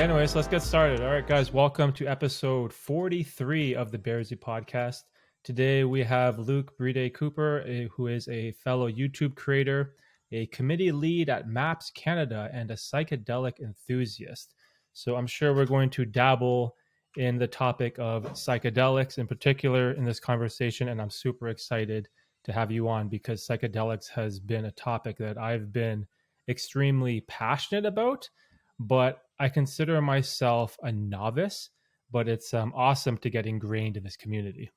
anyways, let's get started. All right, guys, welcome to episode 43 of the Bearzi podcast. Today we have Luke Briede-Cooper, who is a fellow YouTube creator, a committee lead at MAPS Canada, and a psychedelic enthusiast. So I'm sure we're going to dabble in the topic of psychedelics in particular in this conversation, and I'm super excited to have you on because psychedelics has been a topic that I've been extremely passionate about, but I consider myself a novice, but it's awesome to get ingrained in this community.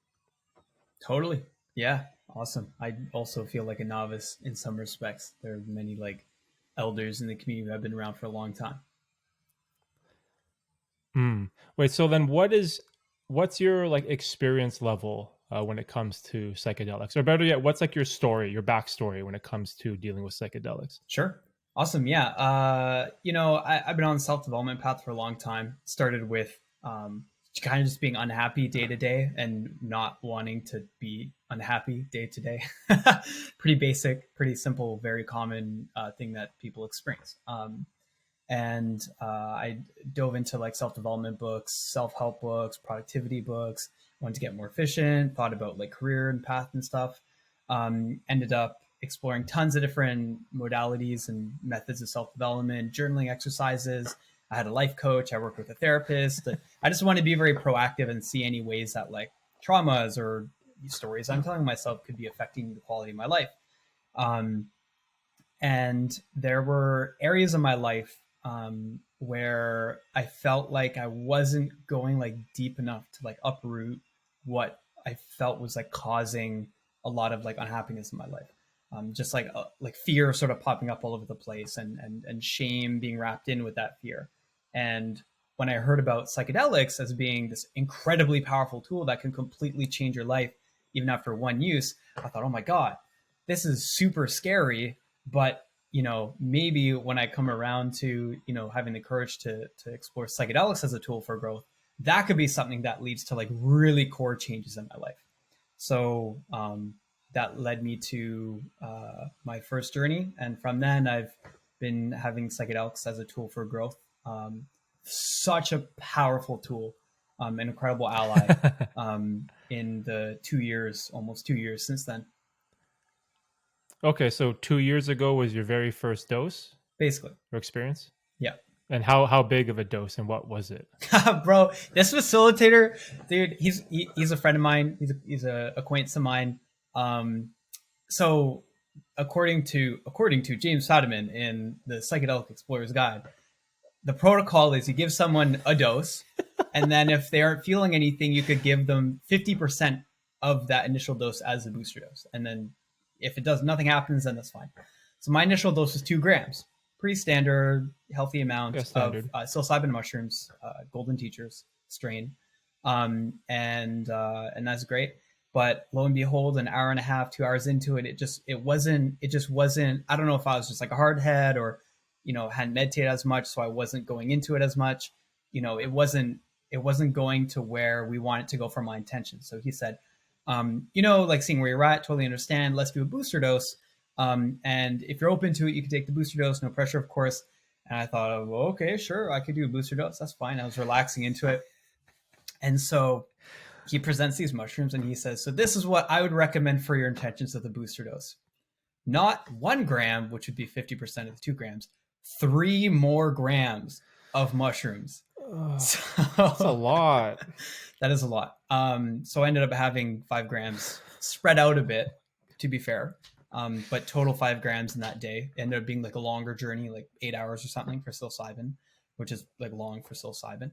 Totally. Yeah. Awesome. I also feel like a novice in some respects. There are many like elders in the community who have been around for a long time. Wait, so then what's your like experience level when it comes to psychedelics? Or better yet, what's like your story, your backstory when it comes to dealing with psychedelics? Sure. Awesome. Yeah. I've been on the self-development path for a long time. Started with kind of just being unhappy day to day and not wanting to be unhappy day to day. Pretty basic, pretty simple, very common thing that people experience. I dove into like self-development books, self-help books, productivity books, wanted to get more efficient, thought about like career and path and stuff. Ended up exploring tons of different modalities and methods of self-development, journaling exercises. I had a life coach. I worked with a therapist. I just wanted to be very proactive and see any ways that like traumas or stories I'm telling myself could be affecting the quality of my life. And there were areas of my life where I felt like I wasn't going like deep enough to like uproot what I felt was like causing a lot of like unhappiness in my life. Just like fear sort of popping up all over the place and shame being wrapped in with that fear. And when I heard about psychedelics as being this incredibly powerful tool that can completely change your life, even after one use, I thought, oh my God, this is super scary. But, you know, maybe when I come around to, you know, having the courage to explore psychedelics as a tool for growth, that could be something that leads to like really core changes in my life. So, that led me to my first journey. And from then I've been having psychedelics as a tool for growth. Such a powerful tool, an incredible ally in the almost 2 years since then. Okay, so 2 years ago was your very first dose? Basically. Or experience? Yeah. And how big of a dose and what was it? Bro, this facilitator, dude, he's a friend of mine. He's a acquaintance of mine. So according to James Fadiman in the Psychedelic Explorer's Guide, the protocol is you give someone a dose, and then if they aren't feeling anything, you could give them 50% of that initial dose as a booster dose. And then if nothing happens, then that's fine. So my initial dose was 2 grams, pretty standard, healthy amount of psilocybin mushrooms, Golden Teachers strain. And that's great. But lo and behold, an hour and a half, 2 hours into it, it just wasn't, I don't know if I was just like a hard head or, you know, hadn't meditated as much. So I wasn't going into it as much. You know, it wasn't going to where we want it to go for my intention. So he said, you know, like seeing where you're at, totally understand. Let's do a booster dose. And if you're open to it, you can take the booster dose, no pressure, of course. And I thought, well, okay, sure, I could do a booster dose. That's fine. I was relaxing into it. And so he presents these mushrooms and he says, so this is what I would recommend for your intentions of the booster dose. Not 1 gram, which would be 50% of the 2 grams, 3 more grams of mushrooms. That's a lot. That is a lot. So I ended up having 5 grams spread out a bit, to be fair. But total 5 grams in that day. It ended up being like a longer journey, like 8 hours or something for psilocybin, which is like long for psilocybin.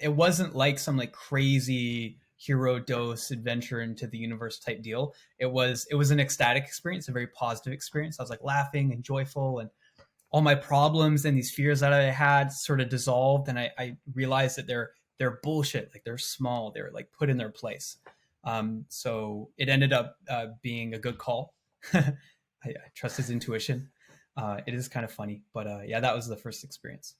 It wasn't like some like crazy hero dose adventure into the universe type deal. It was an ecstatic experience, a very positive experience. I was like laughing and joyful, and all my problems and these fears that I had sort of dissolved. And I realized that they're bullshit. Like they're small. They're like put in their place. So it ended up being a good call. I trust his intuition. It is kind of funny, but yeah, that was the first experience.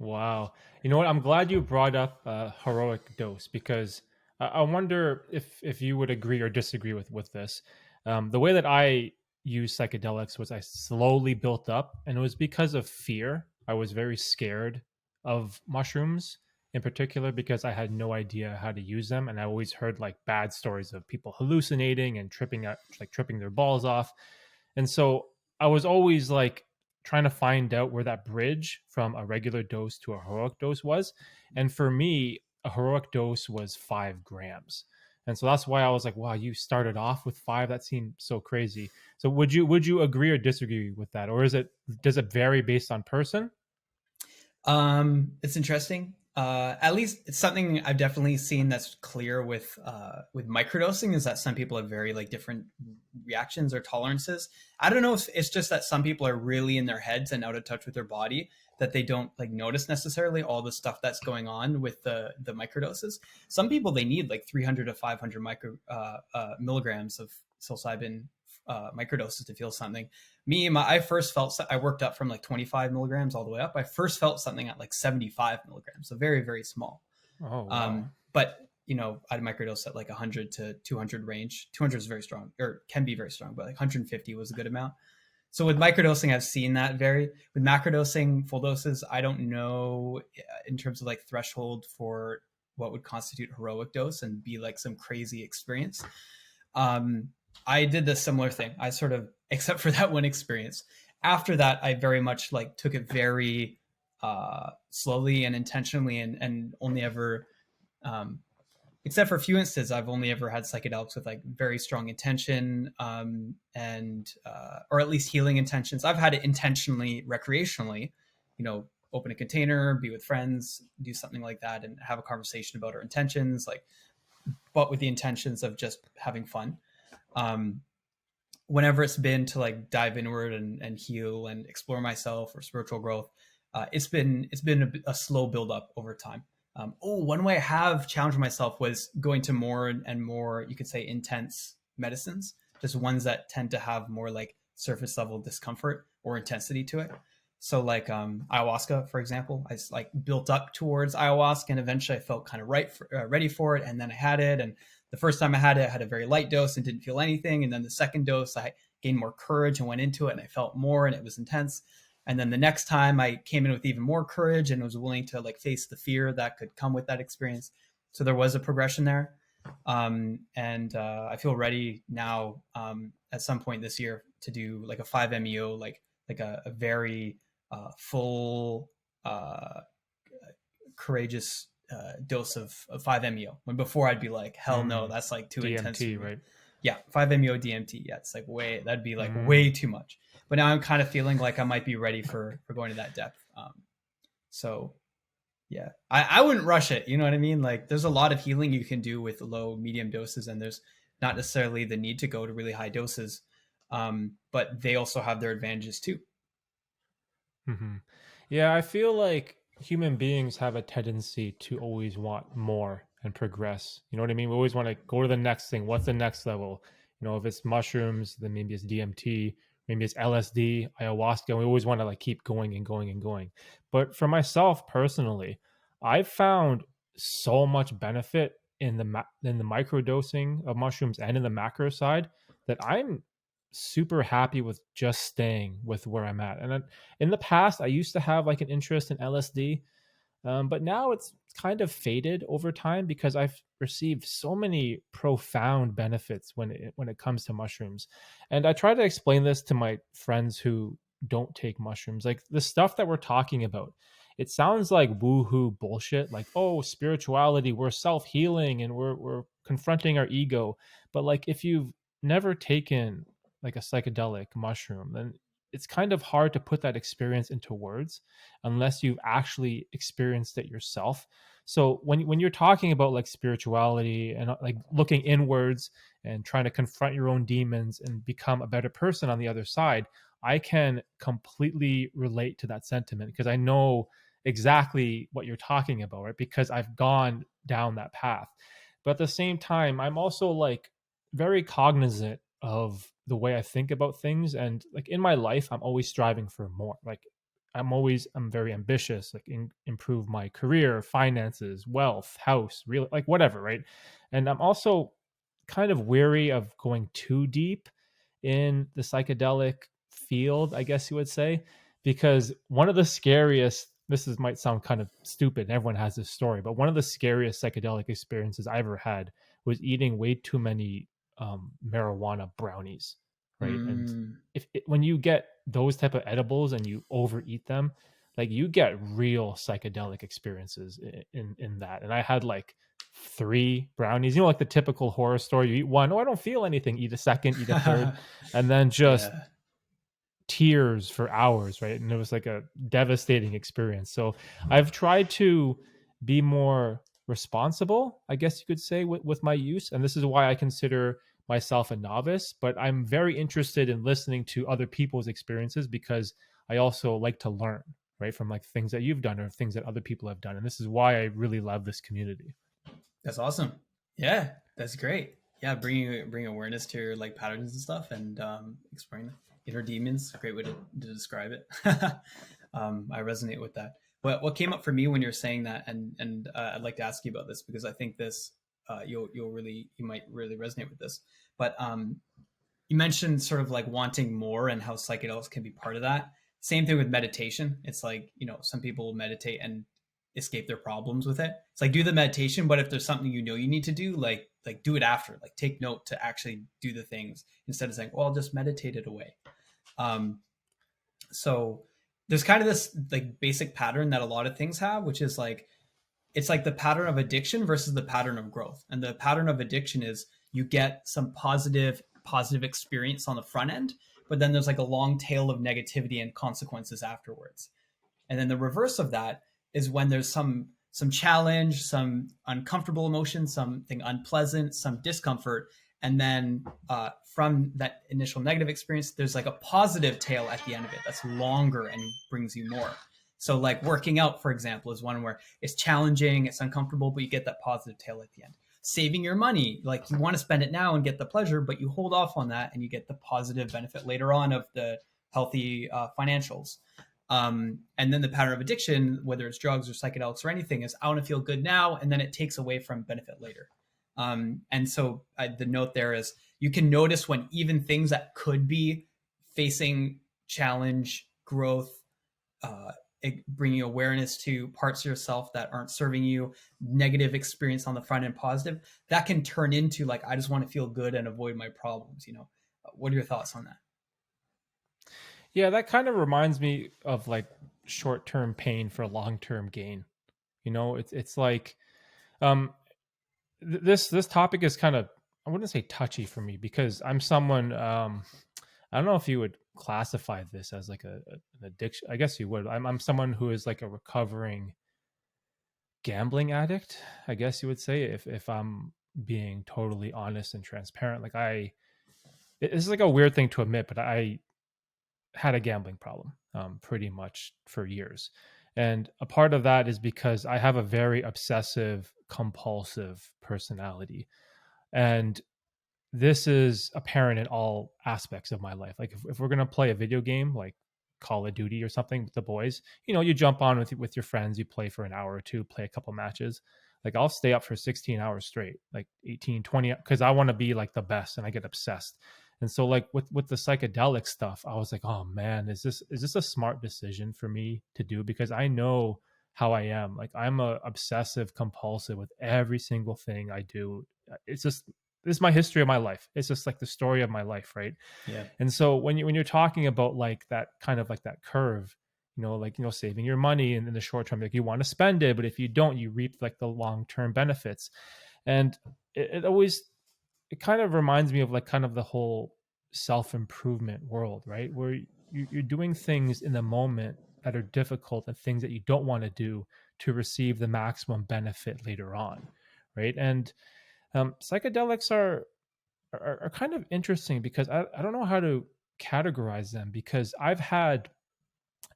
Wow. You know what? I'm glad you brought up heroic dose because I wonder if you would agree or disagree with this. The way that I use psychedelics was I slowly built up, and it was because of fear. I was very scared of mushrooms in particular because I had no idea how to use them, and I always heard like bad stories of people hallucinating and tripping their balls off. And so I was always like trying to find out where that bridge from a regular dose to a heroic dose was. And for me, a heroic dose was 5 grams. And so that's why I was like, wow, you started off with 5. That seemed so crazy. So would you agree or disagree with that? Or does it vary based on person? It's interesting. At least it's something I've definitely seen that's clear with microdosing is that some people have very like different reactions or tolerances. I don't know if it's just that some people are really in their heads and out of touch with their body that they don't like notice necessarily all the stuff that's going on with the microdoses. Some people they need like 300 to 500 milligrams of psilocybin microdoses to feel something. I first felt, I worked up from like 25 milligrams all the way up. I first felt something at like 75 milligrams, so very, very small. Oh, wow. But, you know, I'd microdose at like 100 to 200 range. 200 is very strong, or can be very strong, but like 150 was a good amount. So with microdosing, I've seen that vary. With macrodosing, full doses, I don't know in terms of like threshold for what would constitute heroic dose and be like some crazy experience. I did the similar thing. I sort of, except for that one experience. After that, I very much like took it very slowly and intentionally, and only ever, except for a few instances, I've only ever had psychedelics with like very strong intention, and or at least healing intentions. I've had it intentionally, recreationally, you know, open a container, be with friends, do something like that, and have a conversation about our intentions, like, but with the intentions of just having fun. Whenever it's been to like dive inward and heal and explore myself or spiritual growth, it's been a slow build up over time. One way I have challenged myself was going to more and more, you could say, intense medicines, just ones that tend to have more like surface level discomfort or intensity to it. So like ayahuasca, for example, I like built up towards ayahuasca, and eventually I felt kind of ready for it, and then I had it, and the first time I had it, I had a very light dose and didn't feel anything. And then the second dose, I gained more courage and went into it, and I felt more, and it was intense. And then the next time I came in with even more courage and was willing to like face the fear that could come with that experience. So there was a progression there. And I feel ready now at some point this year to do like a 5-MeO, like a very full, courageous dose of 5-MeO. When before I'd be like, hell no, that's like too intense. DMT, right? Yeah, 5-MeO DMT. Yeah, it's like that'd be like way too much. But now I'm kind of feeling like I might be ready for going to that depth. So yeah, I wouldn't rush it. You know what I mean? Like there's a lot of healing you can do with low, medium doses, and there's not necessarily the need to go to really high doses. But they also have their advantages too. Mm-hmm. Yeah, I feel like human beings have a tendency to always want more and progress. You know what I mean? We always want to go to the next thing. What's the next level? You know, if it's mushrooms, then maybe it's DMT, maybe it's LSD, ayahuasca. We always want to like keep going and going and going. But for myself personally, I've found so much benefit in the microdosing of mushrooms and in the macro side that I'm super happy with just staying with where I'm at. And in the past, I used to have like an interest in LSD, but now it's kind of faded over time because I've received so many profound benefits when it comes to mushrooms. And I try to explain this to my friends who don't take mushrooms. Like the stuff that we're talking about, it sounds like woohoo bullshit. Like, oh, spirituality, we're self-healing and we're confronting our ego. But like if you've never taken like a psychedelic mushroom, then it's kind of hard to put that experience into words unless you've actually experienced it yourself. So when you're talking about like spirituality and like looking inwards and trying to confront your own demons and become a better person on the other side, I can completely relate to that sentiment because I know exactly what you're talking about, right? Because I've gone down that path. But at the same time, I'm also like very cognizant of the way I think about things. And like in my life, I'm always striving for more. Like I'm very ambitious, like improve my career, finances, wealth, house, real, like whatever, right? And I'm also kind of weary of going too deep in the psychedelic field, I guess you would say, because one of the scariest, might sound kind of stupid, and everyone has this story, but one of the scariest psychedelic experiences I ever had was eating way too many marijuana brownies, right? And Mm. when you get those type of edibles and you overeat them, like you get real psychedelic experiences in that. And I had like 3 brownies, like the typical horror story. You eat one, oh, I don't feel anything. Eat a second, eat a third, and then just Yeah, tears for hours, right? And it was like a devastating experience. So I've tried to be more responsible, I guess you could say, with my use. And this is why I consider myself a novice, but I'm very interested in listening to other people's experiences because I also like to learn, right, from like things that you've done or things that other people have done. And this is why I really love this community. that's awesome. Yeah, that's great. Yeah, bringing awareness to your like patterns and stuff, and exploring inner demons. Great way to describe it. I resonate with that. What came up for me when you're saying that, and I'd like to ask you about this because I think this you might really resonate with this. But you mentioned sort of like wanting more and how psychedelics can be part of that. Same thing with meditation. It's like, some people will meditate and escape their problems with it. It's like do the meditation, but if there's something you need to do, like do it after. Like take note to actually do the things instead of saying, "Well, I'll just meditate it away." Um, so there's kind of this like basic pattern that a lot of things have, which is like it's like the pattern of addiction versus the pattern of growth. And the pattern of addiction is you get some positive experience on the front end, but then there's like a long tail of negativity and consequences afterwards. And then the reverse of that is when there's some challenge, some uncomfortable emotion, something unpleasant, some discomfort, and then from that initial negative experience, there's like a positive tail at the end of it that's longer and brings you more. So like working out, for example, is one where it's challenging, it's uncomfortable, but you get that positive tail at the end. Saving your money, like you want to spend it now and get the pleasure, but you hold off on that and you get the positive benefit later on of the healthy financials. And then the pattern of addiction, whether it's drugs or psychedelics or anything, is I want to feel good now, and then it takes away from benefit later. And so the note there is you can notice when even things that could be facing challenge, growth, bringing awareness to parts of yourself that aren't serving you, negative experience on the front end, positive, that can turn into like, I just want to feel good and avoid my problems. What are your thoughts on that? Yeah, that kind of reminds me of like short-term pain for long-term gain. It's like um this topic is kind of, I wouldn't say touchy for me because I'm someone, I don't know if you would classify this as like an addiction. I guess you would. I'm someone who is like a recovering gambling addict, I guess you would say, if I'm being totally honest and transparent. Like this is like a weird thing to admit, but I had a gambling problem pretty much for years. And a part of that is because I have a very obsessive compulsive personality. And this is apparent in all aspects of my life. Like if we're going to play a video game like Call of Duty or something with the boys, you jump on with your friends, you play for an hour or two, play a couple matches. Like I'll stay up for 16 hours straight, like 18, 20, because I want to be like the best and I get obsessed. And so like with the psychedelic stuff, I was like, oh man, is this a smart decision for me to do? Because I know how I am. Like I'm a obsessive compulsive with every single thing I do. It's just, this is my history of my life. It's just like the story of my life, right? Yeah. And so when you're talking about like that kind of like that curve, saving your money in the short term, like you want to spend it, but if you don't, you reap like the long term benefits. And it kind of reminds me of like kind of the whole self improvement world, right? Where you're doing things in the moment that are difficult and things that you don't want to do to receive the maximum benefit later on, right? And psychedelics are kind of interesting because I don't know how to categorize them, because I've had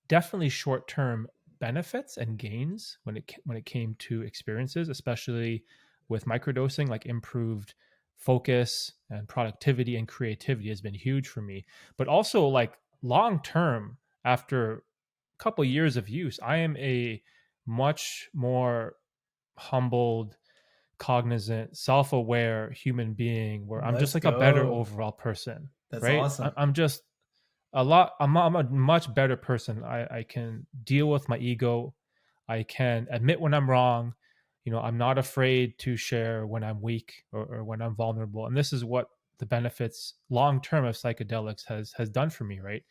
definitely short term benefits and gains when it came to experiences, especially with microdosing, like improved focus and productivity and creativity has been huge for me. But also like long term, after a couple years of use, I am a much more humbled, cognizant, self-aware human being where I'm just Let's like a better go. overall person. That's right? awesome. I'm just a lot. I'm a much better person. I can deal with my ego. I can admit when I'm wrong. I'm not afraid to share when I'm weak, or when I'm vulnerable. And this is what the benefits long term of psychedelics has done for me, right?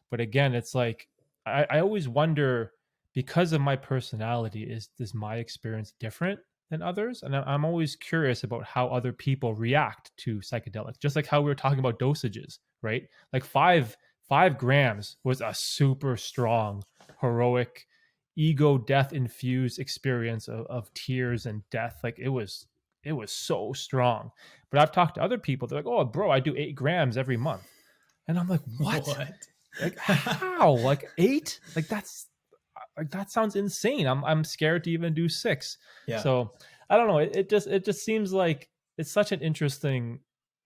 But again, it's like I always wonder, because of my personality, is my experience different than others? And I'm always curious about how other people react to psychedelics, just like how we were talking about dosages, right? Like 5 grams was a super strong, heroic, ego death infused experience of tears and death. Like it was so strong. But I've talked to other people, they're like, oh bro, I do 8 grams every month. And I'm like, what? What? Like how? Like 8? Like that sounds insane. I'm scared to even do 6. Yeah. So I don't know. It just seems like it's such an interesting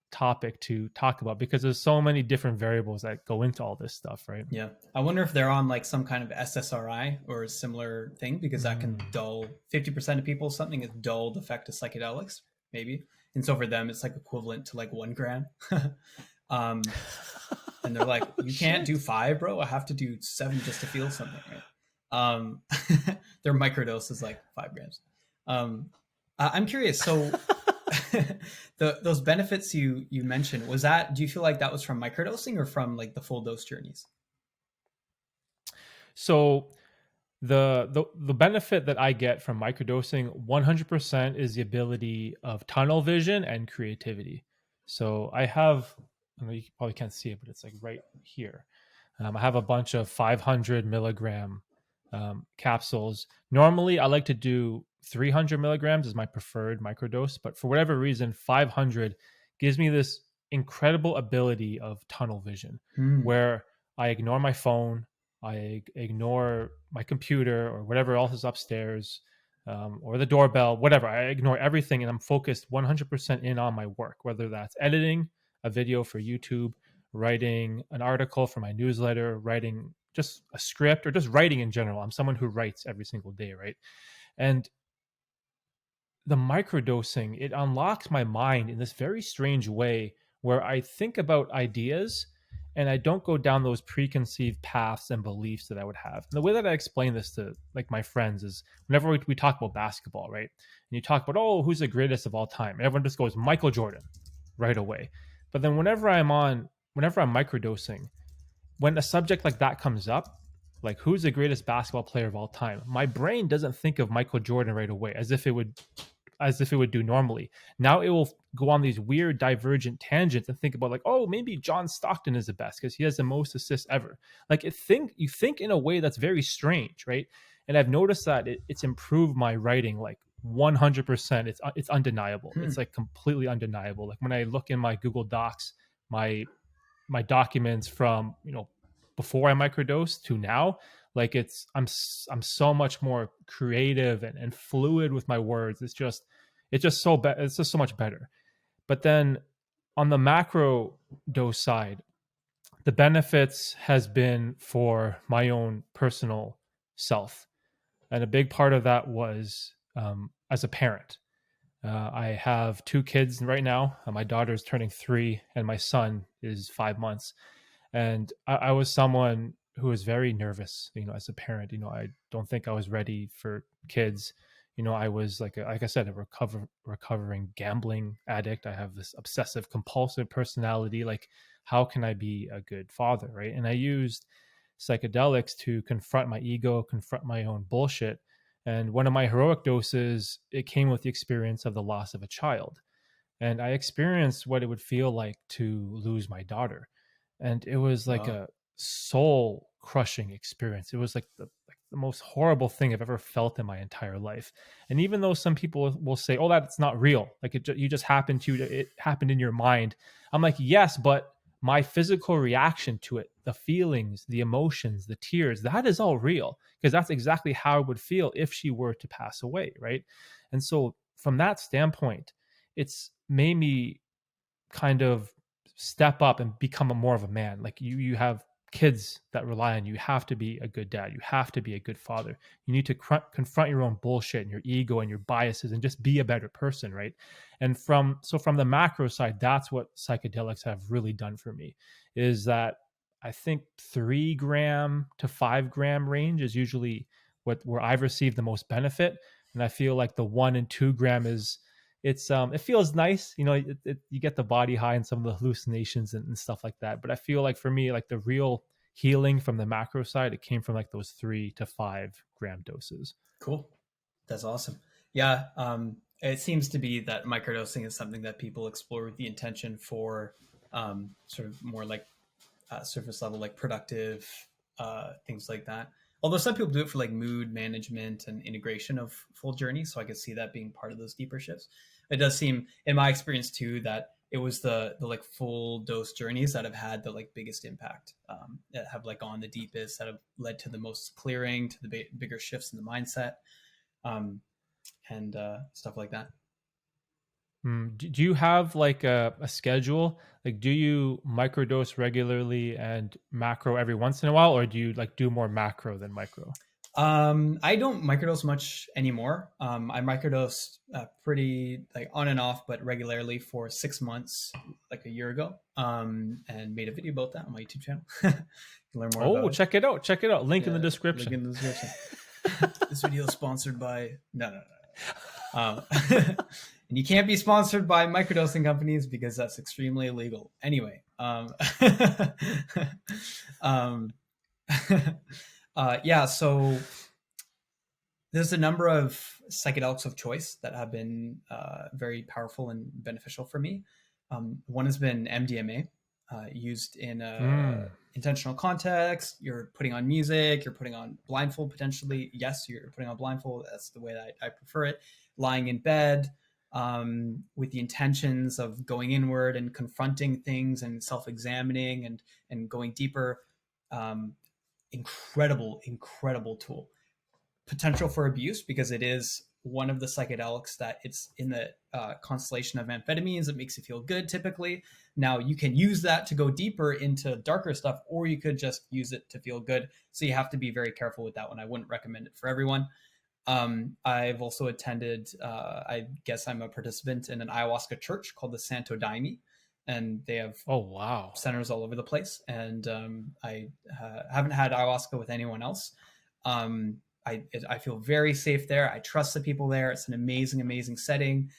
topic to talk about, because there's so many different variables that go into all this stuff, right? Yeah. I wonder if they're on like some kind of SSRI or a similar thing, because that can Mm. dull 50% of people. Something is dulled effect of psychedelics, maybe. And so for them, it's like equivalent to like 1 gram. um, and they're like, Oh, you can't do shit. 5, bro. I have to do 7 just to feel something, right? Um, their microdose is like 5 grams. I'm curious. So those benefits you mentioned, was that, do you feel like that was from microdosing or from like the full dose journeys? So the benefit that I get from microdosing 100% is the ability of tunnel vision and creativity. So I have, I know you probably can't see it, but it's like right here. I have a bunch of 500 milligram capsules. Normally, I like to do 300 milligrams as my preferred microdose, but for whatever reason, 500 gives me this incredible ability of tunnel vision, Hmm. where I ignore my phone, I ignore my computer or whatever else is upstairs, or the doorbell, whatever. I ignore everything and I'm focused 100% in on my work, whether that's editing a video for YouTube, writing an article for my newsletter, writing just a script, or just writing in general. I'm someone who writes every single day, right? And the microdosing, it unlocks my mind in this very strange way, where I think about ideas and I don't go down those preconceived paths and beliefs that I would have. And the way that I explain this to like my friends is, whenever we talk about basketball, right? And you talk about, oh, who's the greatest of all time? And everyone just goes Michael Jordan right away. But then whenever I'm microdosing, when a subject like that comes up, like who's the greatest basketball player of all time, my brain doesn't think of Michael Jordan right away, as if it would do normally. Now it will go on these weird divergent tangents and think about, like, oh, maybe John Stockton is the best because he has the most assists ever. Like you think in a way that's very strange, right? And I've noticed that it's improved my writing like 100%. It's undeniable. Hmm. It's like completely undeniable. Like when I look in my Google Docs, my my documents from before I microdosed to now, like I'm so much more creative and fluid with my words. It's just so much better. But then on the macro dose side, the benefits has been for my own personal self, and a big part of that was as a parent. I have 2 kids right now. My daughter's turning 3 and my son is 5 months. And I was someone who was very nervous, as a parent. I don't think I was ready for kids. I was like I said, a recovering gambling addict. I have this obsessive compulsive personality. Like, how can I be a good father, right? And I used psychedelics to confront my ego, confront my own bullshit. And one of my heroic doses, it came with the experience of the loss of a child. And I experienced what it would feel like to lose my daughter. And it was like Wow. a soul crushing experience. It was like the most horrible thing I've ever felt in my entire life. And even though some people will say, "Oh, that's not real," like you just happened to it happened in your mind. I'm like, yes, but my physical reaction to it, the feelings, the emotions, the tears, that is all real, because that's exactly how I would feel if she were to pass away, right? And so from that standpoint, it's made me kind of step up and become more of a man. Like you have kids that rely on you. You have to be a good dad. You have to be a good father. You need to confront your own bullshit and your ego and your biases and just be a better person, right? And from the macro side, that's what psychedelics have really done for me, is that I think 3 gram to 5 gram range is usually where I've received the most benefit. And I feel like the 1 and 2 gram is, it feels nice, you get the body high and some of the hallucinations and stuff like that. But I feel like for me, like the real healing from the macro side, it came from like those 3 to 5 gram doses. Cool. That's awesome. Yeah. It seems to be that microdosing is something that people explore with the intention for sort of more like surface level, like productive things like that. Although some people do it for like mood management and integration of full journey. So I could see that being part of those deeper shifts. It does seem, in my experience too, that it was the like full dose journeys that have had the like biggest impact, that have like gone the deepest, that have led to the most clearing, to the bigger shifts in the mindset, and stuff like that. Do you have like a schedule? Like, do you microdose regularly and macro every once in a while, or do you like do more macro than micro? I don't microdose much anymore. I microdosed pretty like on and off, but regularly for 6 months, like a year ago, and made a video about that on my YouTube channel. You can learn more about it. Check it out. Check it out. Link in the description. Link in the description. This video is sponsored by no. And you can't be sponsored by microdosing companies because that's extremely illegal. Anyway, yeah, so there's a number of psychedelics of choice that have been very powerful and beneficial for me. One has been MDMA, used in a intentional context. You're putting on music, you're putting on blindfold potentially. Yes, you're putting on blindfold. That's the way that I prefer it. Lying in bed, with the intentions of going inward and confronting things and self-examining and going deeper. Incredible tool. Potential for abuse because it is one of the psychedelics that it's in the constellation of amphetamines. It makes you feel good typically. Now you can use that to go deeper into darker stuff, or you could just use it to feel good. So you have to be very careful with that one. I wouldn't recommend it for everyone. I've also attended, I guess I'm a participant in an ayahuasca church called the Santo Daime, and they have centers all over the place. And I haven't had ayahuasca with anyone else. I feel very safe there. I trust the people there. It's an amazing setting.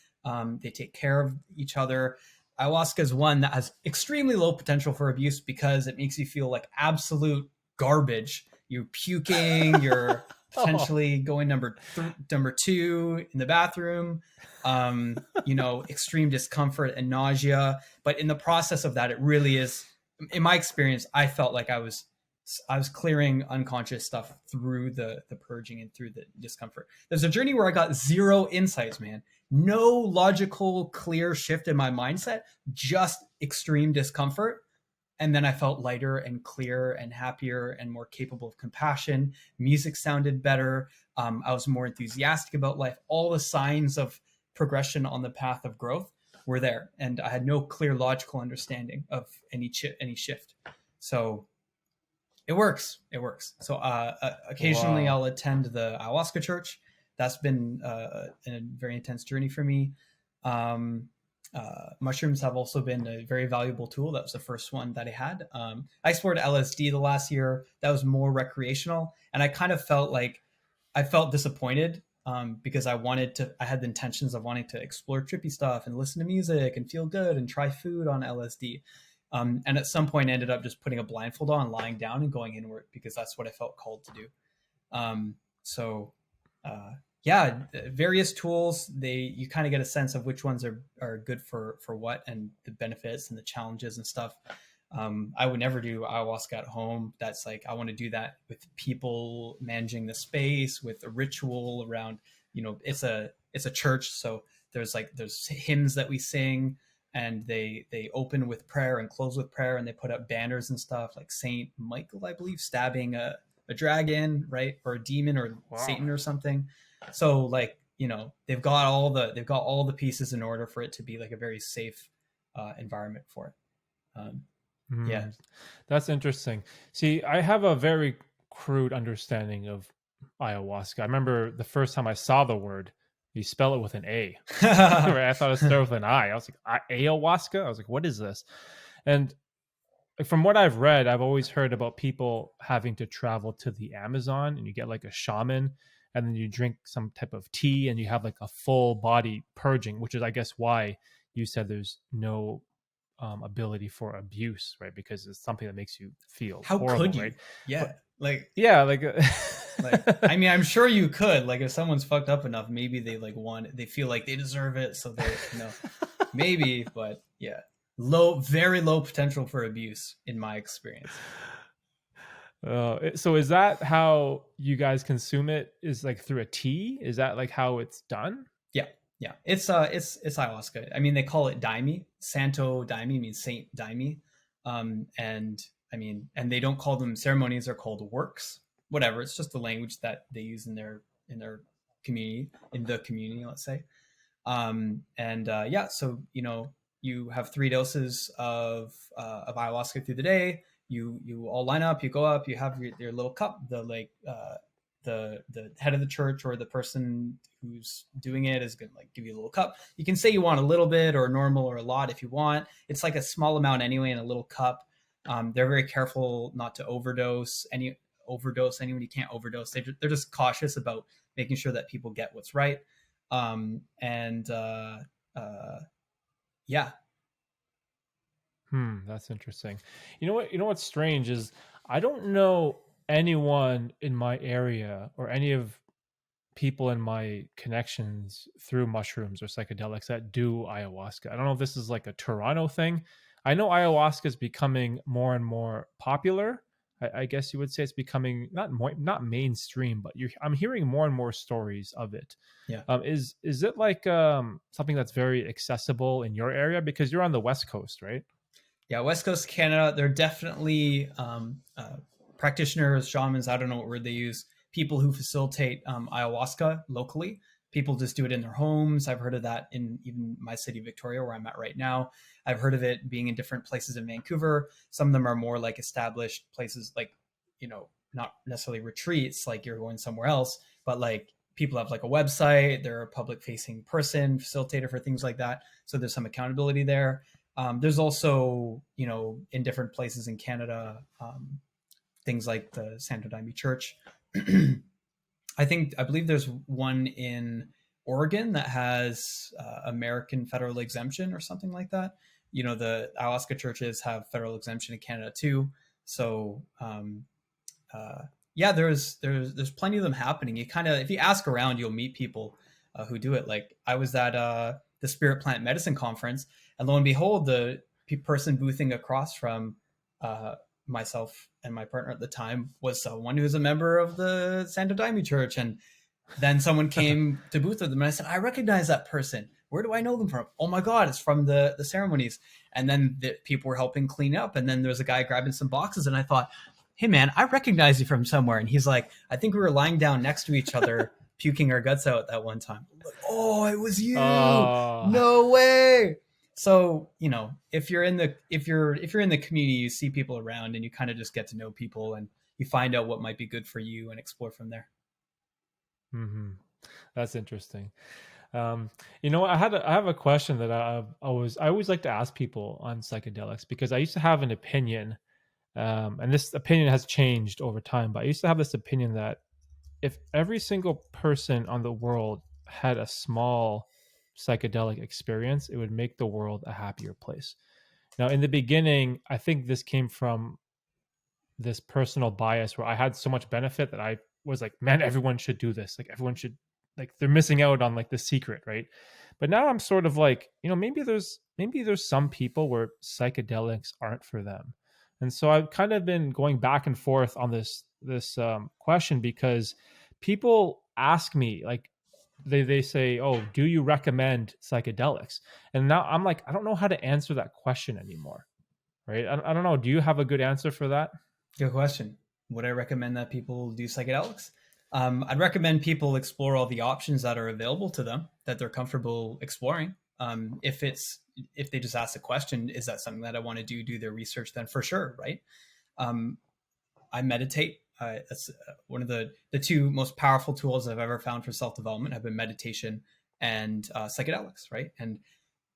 They take care of each other. Ayahuasca is one that has extremely low potential for abuse because it makes you feel like absolute garbage. You're puking, you're potentially going number 2 in the bathroom, extreme discomfort and nausea. But in the process of that, it really is, in my experience, I felt like I was clearing unconscious stuff through the purging and through the discomfort. There's a journey where I got 0 insights, man. No logical, clear shift in my mindset, just extreme discomfort. And then I felt lighter and clearer and happier and more capable of compassion. Music sounded better. I was more enthusiastic about life. All the signs of progression on the path of growth were there. And I had no clear logical understanding of any shift. So it works. So occasionally I'll attend the ayahuasca church. That's been a very intense journey for me. Mushrooms have also been a very valuable tool. That was the first one that I had. I explored LSD the last year. That was more recreational. And I kind of felt disappointed because I had the intentions of wanting to explore trippy stuff and listen to music and feel good and try food on LSD. And at some point I ended up just putting a blindfold on, lying down and going inward because that's what I felt called to do. Yeah, various tools, you kind of get a sense of which ones are good for what and the benefits and the challenges and stuff. I would never do ayahuasca at home. That's like, I want to do that with people managing the space, with a ritual around, it's a church. So there's hymns that we sing, and they open with prayer and close with prayer, and they put up banners and stuff like Saint Michael, I believe, stabbing a dragon, right? Or a demon or Satan or something. So they've got all the pieces in order for it to be like a very safe environment for it. Yeah. Mm, that's interesting. See, I have a very crude understanding of ayahuasca. I remember the first time I saw the word, you spell it with an A. Right? I thought it started with an I. I was like, ayahuasca? I was like, what is this? And like, from what I've read, I've always heard about people having to travel to the Amazon and you get like a shaman and then you drink some type of tea and you have like a full body purging, which is, I guess, why you said there's no ability for abuse, right? Because it's something that makes you feel How horrible, could right? you? Yeah. But Like, yeah, like I mean, I'm sure you could. Like, if someone's fucked up enough, maybe they like they feel like they deserve it, so they, maybe. But yeah, very low potential for abuse in my experience. So is that how you guys consume it? Is like through a tea? Is that like how it's done? Yeah, yeah. It's ayahuasca. I mean, they call it daime. Santo daime means Saint daime, and I mean, and they don't call them ceremonies; they're called works. Whatever. It's just the language that they use in their community, let's say. And yeah, so you have 3 doses of ayahuasca through the day. You all line up, you go up, you have your little cup. The head of the church or the person who's doing it is gonna like give you a little cup. You can say you want a little bit or normal or a lot if you want. It's like a small amount anyway in a little cup. They're very careful not to overdose anyone. You can't overdose. They're just cautious about making sure that people get what's right. And yeah. That's interesting. You know what's strange is I don't know anyone in my area or any of people in my connections through mushrooms or psychedelics that do ayahuasca. I don't know if this is like a Toronto thing. I know ayahuasca is becoming more and more popular. I guess you would say it's becoming not mainstream, but I'm hearing more and more stories of it. Yeah. Is it like something that's very accessible in your area because you're on the West Coast, right? Yeah, West Coast Canada, they're definitely practitioners, shamans, I don't know what word they use, people who facilitate ayahuasca locally. People just do it in their homes. I've heard of that in even my city, Victoria, where I'm at right now. I've heard of it being in different places in Vancouver. Some of them are more like established places, like, not necessarily retreats, like you're going somewhere else, but like people have like a website, they're a public facing person, facilitator for things like that. So there's some accountability there. There's also, in different places in Canada, things like the Santo Daime Church. I believe there's one in Oregon that has American federal exemption or something like that. The ayahuasca churches have federal exemption in Canada too. So yeah, there's plenty of them happening. You kind of, if you ask around, you'll meet people who do it. Like I was at the Spirit Plant Medicine Conference, and lo and behold, the person boothing across from myself and my partner at the time was someone who was a member of the Santo Daime Church. And then someone came to booth with them, and I said, I recognize that person. Where do I know them from? Oh my God, it's from the ceremonies. And then the people were helping clean up. And then there was a guy grabbing some boxes, and I thought, hey man, I recognize you from somewhere. And he's like, I think we were lying down next to each other, puking our guts out that one time. Like, oh, it was you. No way. So, if you're in the community, you see people around and you kind of just get to know people and you find out what might be good for you and explore from there. Mm-hmm. That's interesting. I have a question that I always like to ask people on psychedelics, because I used to have an opinion, and this opinion has changed over time, but I used to have this opinion that if every single person on the world had a small psychedelic experience, it would make the world a happier place. Now, in the beginning, I think this came from this personal bias where I had so much benefit that I was like, man, everyone should do this. Like everyone should, like they're missing out on like the secret, right? But now I'm sort of like, maybe there's some people where psychedelics aren't for them. And so I've kind of been going back and forth on this question, because people ask me, like, they say, oh, do you recommend psychedelics? And now I'm like, I don't know how to answer that question anymore, right? I don't know. Do you have a good answer for that? Good question. Would I recommend that people do psychedelics? I'd recommend people explore all the options that are available to them, that they're comfortable exploring. If it's if they just ask the question, is that something that I want to do their research, then for sure, right? I meditate. That's one of the two most powerful tools I've ever found for self-development have been meditation and psychedelics, right? And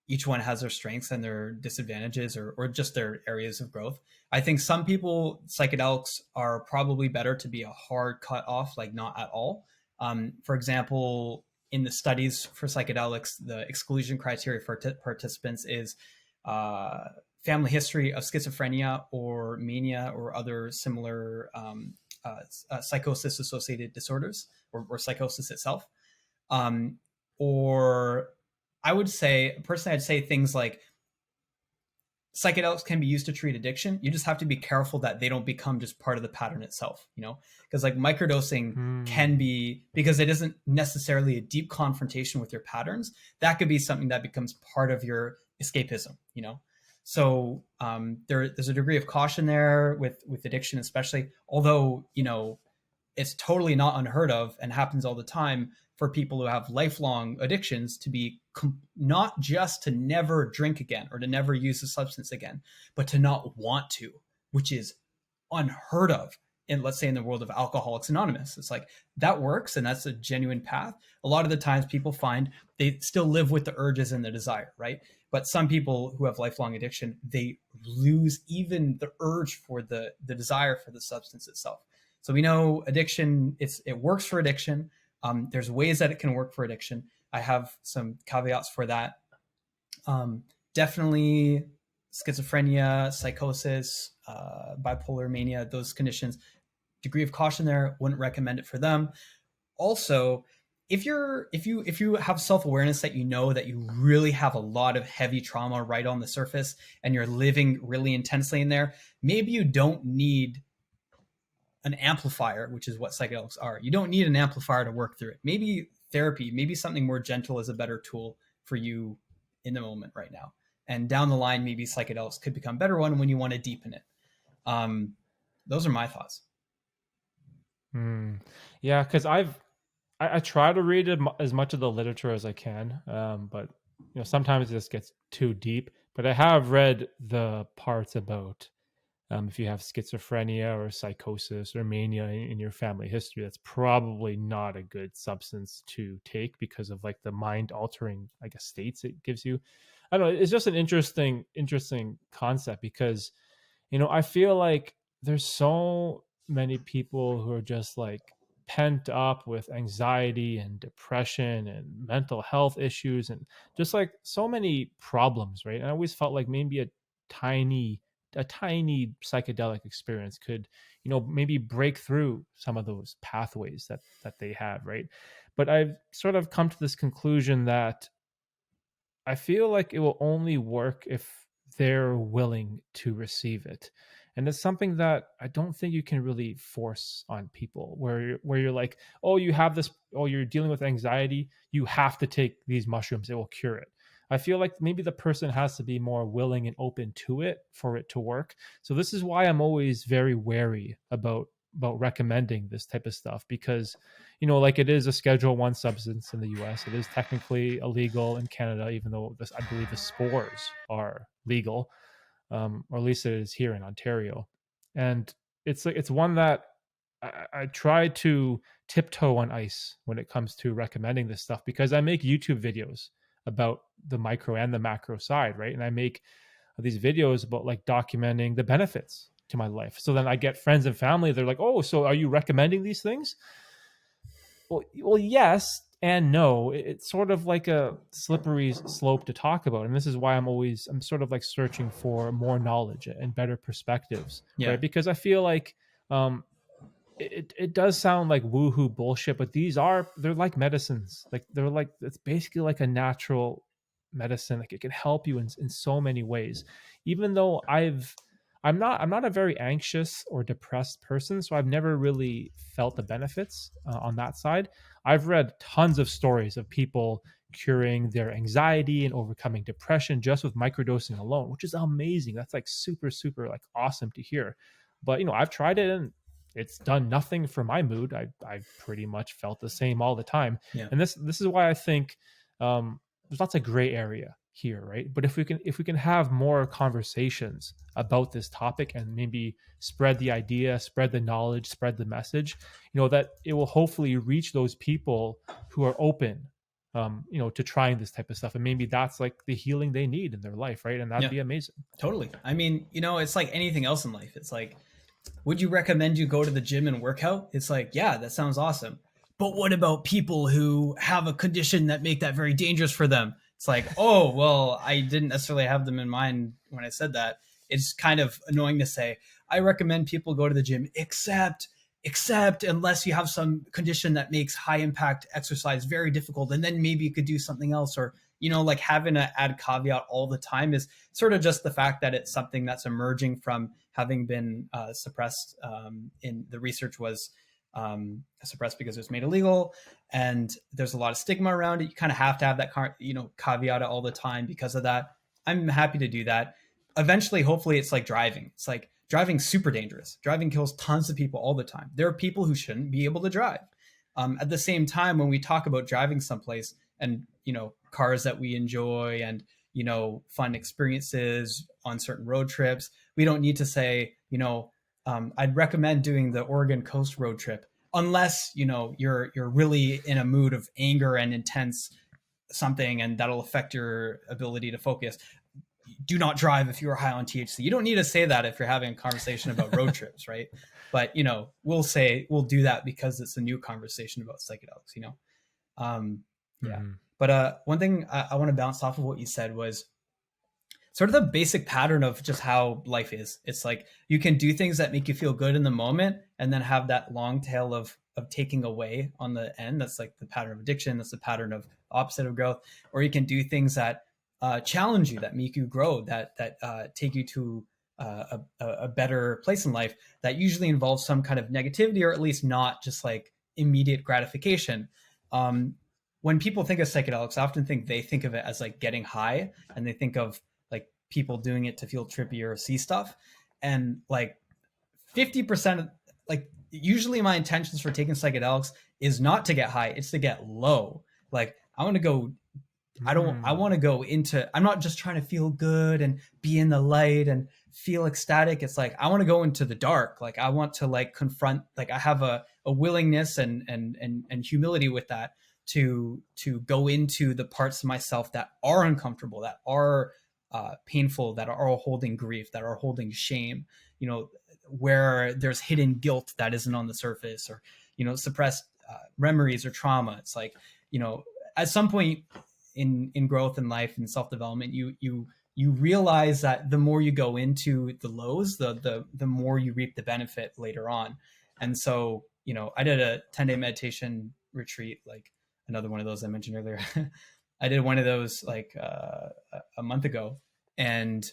each one has their strengths and their disadvantages, or just their areas of growth. I think some people, psychedelics are probably better to be a hard cut off, like not at all. For example, in the studies for psychedelics, the exclusion criteria for participants is family history of schizophrenia or mania or other similar psychosis associated disorders, or psychosis itself. Or I would say, personally, I'd say things like psychedelics can be used to treat addiction. You just have to be careful that they don't become just part of the pattern itself, because like microdosing can be, because it isn't necessarily a deep confrontation with your patterns, that could be something that becomes part of your escapism, So there's a degree of caution there with addiction, especially, although, it's totally not unheard of and happens all the time for people who have lifelong addictions to be not just to never drink again or to never use a substance again, but to not want to, which is unheard of in, let's say, in the world of Alcoholics Anonymous. It's like that works, and that's a genuine path. A lot of the times people find they still live with the urges and the desire, right? But some people who have lifelong addiction, they lose even the urge for the desire for the substance itself. So we know addiction, it works for addiction. There's ways that it can work for addiction. I have some caveats for that. Definitely schizophrenia, psychosis, bipolar mania, those conditions, degree of caution there, wouldn't recommend it for them. Also, if you have self-awareness that that you really have a lot of heavy trauma right on the surface and you're living really intensely in there, maybe you don't need an amplifier, which is what psychedelics are. You don't need an amplifier to work through it. Maybe therapy, maybe something more gentle is a better tool for you in the moment right now. And down the line, maybe psychedelics could become a better one when you want to deepen it. Those are my thoughts. Yeah, because I try to read as much of the literature as I can, but sometimes it just gets too deep. But I have read the parts about if you have schizophrenia or psychosis or mania in your family history, that's probably not a good substance to take because of like the mind altering, I guess, states it gives you. I don't know. It's just an interesting concept because, I feel like there's so many people who are just like pent up with anxiety and depression and mental health issues and just like so many problems, right? And I always felt like maybe a tiny psychedelic experience could maybe break through some of those pathways that they have, right? But I've sort of come to this conclusion that I feel like it will only work if they're willing to receive it. And it's something that I don't think you can really force on people where you're like, oh, you have this, oh, you're dealing with anxiety, you have to take these mushrooms, it will cure it. I feel like maybe the person has to be more willing and open to it for it to work. So this is why I'm always very wary about recommending this type of stuff because, like it is a Schedule 1 substance in the US. It is technically illegal in Canada, even though I believe the spores are legal, or at least it is here in Ontario. And it's one that I try to tiptoe on ice when it comes to recommending this stuff because I make YouTube videos about the micro and the macro side, right? And I make these videos about like documenting the benefits to my life. So then I get friends and family, they're like, oh, so are you recommending these things? Well, yes and no. It's sort of like a slippery slope to talk about. And this is why I'm sort of like searching for more knowledge and better perspectives, right? Because I feel like it does sound like woohoo bullshit, but they're like medicines. Like it's basically like a natural medicine. Like it can help you in so many ways. Even though I'm not a very anxious or depressed person, so I've never really felt the benefits on that side. I've read tons of stories of people curing their anxiety and overcoming depression just with microdosing alone, which is amazing. That's like super, super like awesome to hear. But I've tried it and it's done nothing for my mood. I've pretty much felt the same all the time. Yeah. And this is why I think there's lots of gray area here, right? But if we can have more conversations about this topic and maybe spread the idea, spread the knowledge, spread the message, that it will hopefully reach those people who are open, to trying this type of stuff, and maybe that's like the healing they need in their life, right? And that'd Yeah, be amazing. totally. I mean, it's like anything else in life. It's like, would you recommend you go to the gym and work out? It's like, yeah, that sounds awesome. But what about people who have a condition that make that very dangerous for them? It's like, oh, well, I didn't necessarily have them in mind when I said that. It's kind of annoying to say, I recommend people go to the gym, except unless you have some condition that makes high impact exercise very difficult, and then maybe you could do something else. Or like having to add caveat all the time is sort of just the fact that it's something that's emerging from having been suppressed. In the research was suppressed because it was made illegal, and there's a lot of stigma around it. You kind of have to have that caveat all the time because of that. I'm happy to do that. Eventually, hopefully, it's like driving. It's like driving's super dangerous. Driving kills tons of people all the time. There are people who shouldn't be able to drive. At the same time, when we talk about driving someplace and cars that we enjoy and fun experiences on certain road trips, we don't need to say I'd recommend doing the Oregon coast road trip unless you're really in a mood of anger and intense something, and that'll affect your ability to focus. Do not drive if you are high on THC. You don't need to say that if you're having a conversation about road trips, right? But we'll do that because it's a new conversation about psychedelics. Yeah. Mm-hmm. But one thing I want to bounce off of what you said was sort of the basic pattern of just how life is. It's like you can do things that make you feel good in the moment and then have that long tail of taking away on the end. That's like the pattern of addiction. That's the pattern of opposite of growth. Or you can do things that challenge you, that make you grow, that take you to a better place in life, that usually involves some kind of negativity, or at least not just like immediate gratification. When people think of psychedelics, I often think of it as like getting high, and they think of like people doing it to feel trippy or see stuff. And like 50% of like, usually my intentions for taking psychedelics is not to get high, it's to get low. Like I want to go, I want to go into, I'm not just trying to feel good and be in the light and feel ecstatic. It's like, I want to go into the dark. Like I want to like confront, like I have a willingness and humility with that to go into the parts of myself that are uncomfortable, that are painful, that are holding grief, that are holding shame, where there's hidden guilt that isn't on the surface, or, suppressed memories or trauma. It's like, at some point in growth in life and self-development, you realize that the more you go into the lows, the more you reap the benefit later on. And so, I did a 10-day meditation retreat, like another one of those I mentioned earlier. I did one of those like a month ago. And,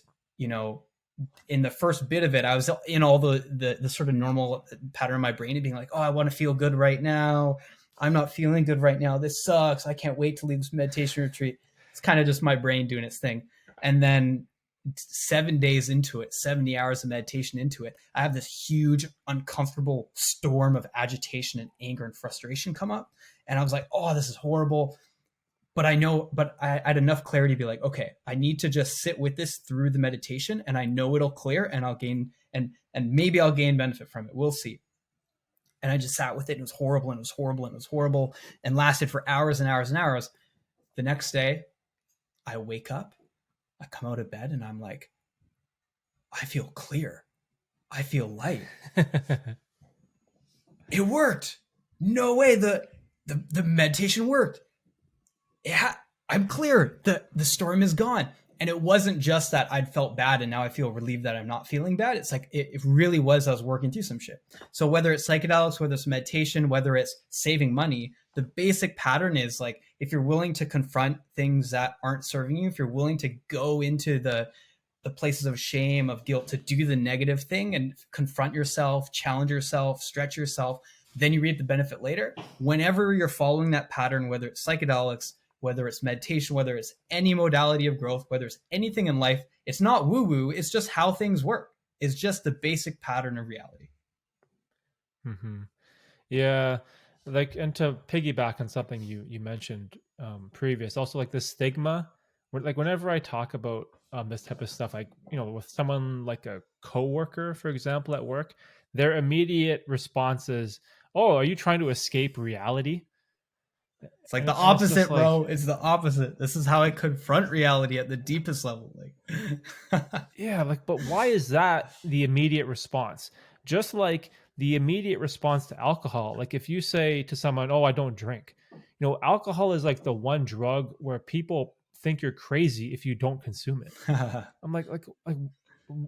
in the first bit of it, I was in all the sort of normal pattern of my brain of being like, oh, I want to feel good right now. I'm not feeling good right now. This sucks. I can't wait to leave this meditation retreat. It's kind of just my brain doing its thing. And then 7 days into it, 70 hours of meditation into it, I have this huge, uncomfortable storm of agitation and anger and frustration come up. And I was like, oh, this is horrible. But I had enough clarity to be like, okay, I need to just sit with this through the meditation, and I know it'll clear, and I'll gain, and maybe I'll gain benefit from it. We'll see. And I just sat with it, and it was horrible, and it was horrible, and it was horrible, and lasted for hours and hours and hours. The next day, I wake up, I come out of bed, and I'm like, I feel clear. I feel light. It worked. No way. The meditation worked. Yeah, I'm clear. The storm is gone. And it wasn't just that I'd felt bad and now I feel relieved that I'm not feeling bad. It's like, it really was, I was working through some shit. So whether it's psychedelics, whether it's meditation, whether it's saving money, the basic pattern is like, if you're willing to confront things that aren't serving you, if you're willing to go into the places of shame, of guilt, to do the negative thing and confront yourself, challenge yourself, stretch yourself, then you reap the benefit later. Whenever you're following that pattern, whether it's psychedelics, whether it's meditation, whether it's any modality of growth, whether it's anything in life, it's not woo-woo. It's just how things work. It's just the basic pattern of reality. Mm-hmm. Yeah. Like, and to piggyback on something you mentioned previous, also like the stigma like whenever I talk about this type of stuff, like with someone like a coworker, for example, at work, their immediate response is, "Oh, are you trying to escape reality?" It's like the And it's just opposite, like, bro. It's the opposite. This is how I confront reality at the deepest level. Like, yeah, like, but why is that the immediate response? Just like the immediate response to alcohol. Like if you say to someone, "Oh, I don't drink," alcohol is like the one drug where people think you're crazy if you don't consume it. I'm like,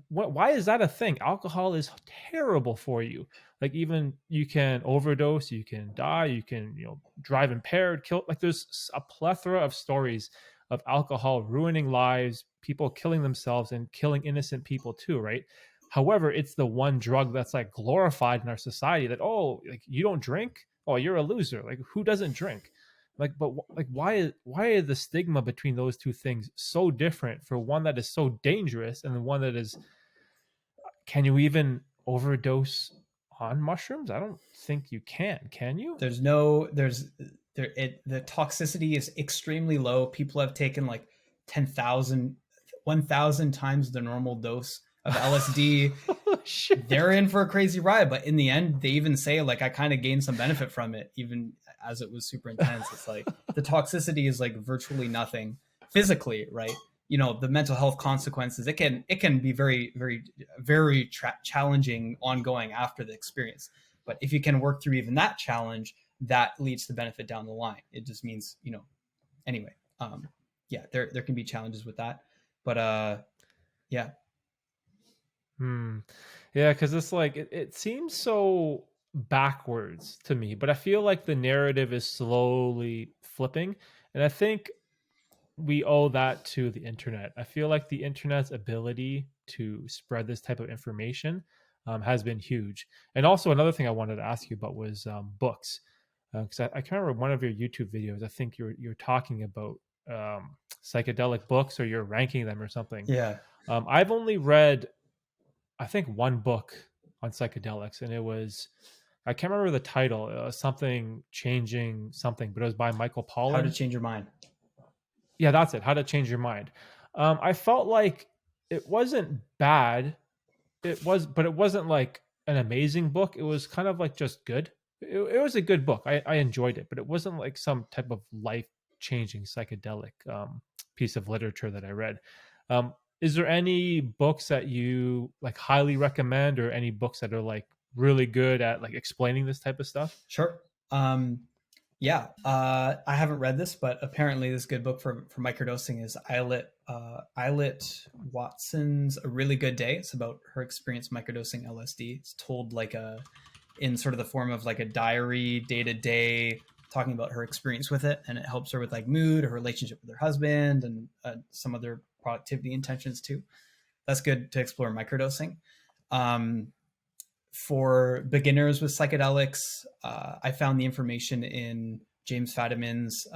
what? Why is that a thing? Alcohol is terrible for you. Like even you can overdose, you can die, you can drive impaired, kill. Like there's a plethora of stories of alcohol ruining lives, people killing themselves, and killing innocent people too. Right. However, it's the one drug that's like glorified in our society. That like you don't drink, oh you're a loser. Like who doesn't drink? Like but like why is the stigma between those two things so different for one that is so dangerous and the one that is, can you even overdose on mushrooms? I don't think you can you? there's no there's there it the toxicity is extremely low. People have taken like 10,000, 1,000 times the normal dose of LSD. Shit. They're in for a crazy ride, but in the end they even say like I kind of gained some benefit from it even as it was super intense. It's like the toxicity is like virtually nothing physically, right? The mental health consequences, it can be very very very challenging ongoing after the experience, but if you can work through even that challenge, that leads to benefit down the line. It just means anyway. Yeah, there can be challenges with that, but yeah. Hmm. Yeah, because it's like it seems so backwards to me, but I feel like the narrative is slowly flipping, and I think we owe that to the internet. I feel like the internet's ability to spread this type of information has been huge. And also another thing I wanted to ask you about was books, because I can't remember one of your YouTube videos. I think you're talking about psychedelic books, or you're ranking them or something. Yeah. I've only read, I think, one book on psychedelics, and it was, I can't remember the title, something changing something, but it was by Michael How to Pollan. Change Your Mind. Yeah, that's it. How to Change Your Mind. I felt like it wasn't bad. But it wasn't like an amazing book. It was kind of like just good. It was a good book. I enjoyed it, but it wasn't like some type of life changing psychedelic piece of literature that I read. Is there any books that you like highly recommend, or any books that are like really good at like explaining this type of stuff? Sure. Yeah, I haven't read this, but apparently this good book for microdosing is Eilert Watson's A Really Good Day. It's about her experience microdosing LSD. It's told like in sort of the form of like a diary, day to day, talking about her experience with it, and it helps her with like mood, her relationship with her husband, and some other productivity intentions too. That's good to explore microdosing. For beginners with psychedelics, I found the information in James Fadiman's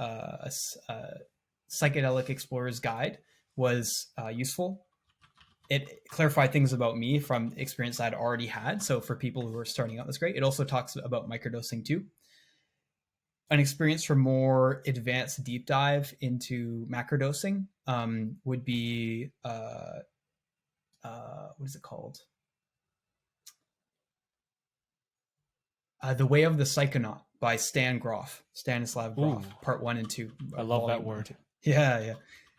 Psychedelic Explorer's Guide was useful. It clarified things about me from experience I'd already had. So for people who are starting out, that's great. It also talks about microdosing too. An experience for more advanced deep dive into macrodosing would be what is it called? The Way of the Psychonaut by Stanislav Ooh, Grof, part 1 and 2. I love that Volume 1 and word. 2. Yeah, yeah.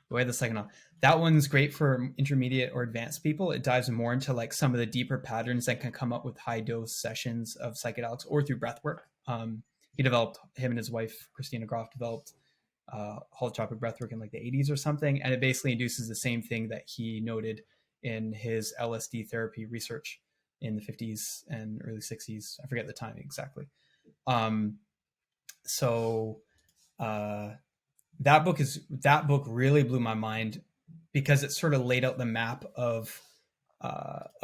The Way of the Psychonaut. That one's great for intermediate or advanced people. It dives more into like some of the deeper patterns that can come up with high dose sessions of psychedelics or through breath work. Him and his wife, Christina Grof, developed holotropic breathwork in like the 80s or something. And it basically induces the same thing that he noted in his LSD therapy research in the 50s and early 60s. I forget the timing exactly. So that book really blew my mind because it sort of laid out the map of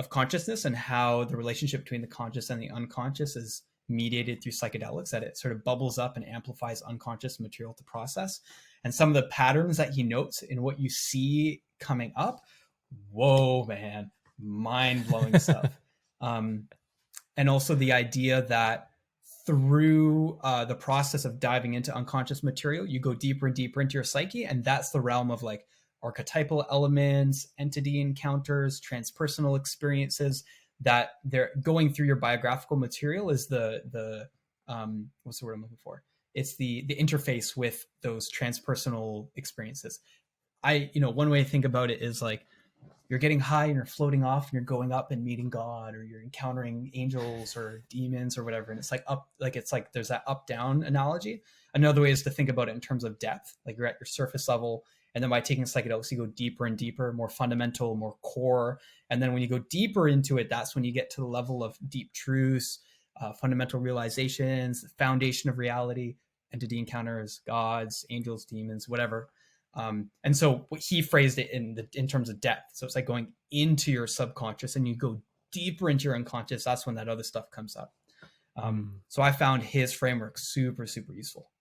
consciousness and how the relationship between the conscious and the unconscious is mediated through psychedelics, that it sort of bubbles up and amplifies unconscious material to process. And some of the patterns that he notes in what you see coming up, whoa, man, mind-blowing stuff. And also the idea that through the process of diving into unconscious material, you go deeper and deeper into your psyche. And that's the realm of like archetypal elements, entity encounters, transpersonal experiences, that they're going through your biographical material is the what's the word I'm looking for? It's the interface with those transpersonal experiences. One way to think about it is like you're getting high and you're floating off and you're going up and meeting God, or you're encountering angels or demons or whatever. And it's like there's that up down analogy. Another way is to think about it in terms of depth. Like you're at your surface level, and then by taking psychedelics, you go deeper and deeper, more fundamental, more core. And then when you go deeper into it, that's when you get to the level of deep truths, fundamental realizations, the foundation of reality, entity encounters, gods, angels, demons, whatever. And so he phrased it in terms of depth. So it's like going into your subconscious, and you go deeper into your unconscious. That's when that other stuff comes up. So I found his framework super, super useful.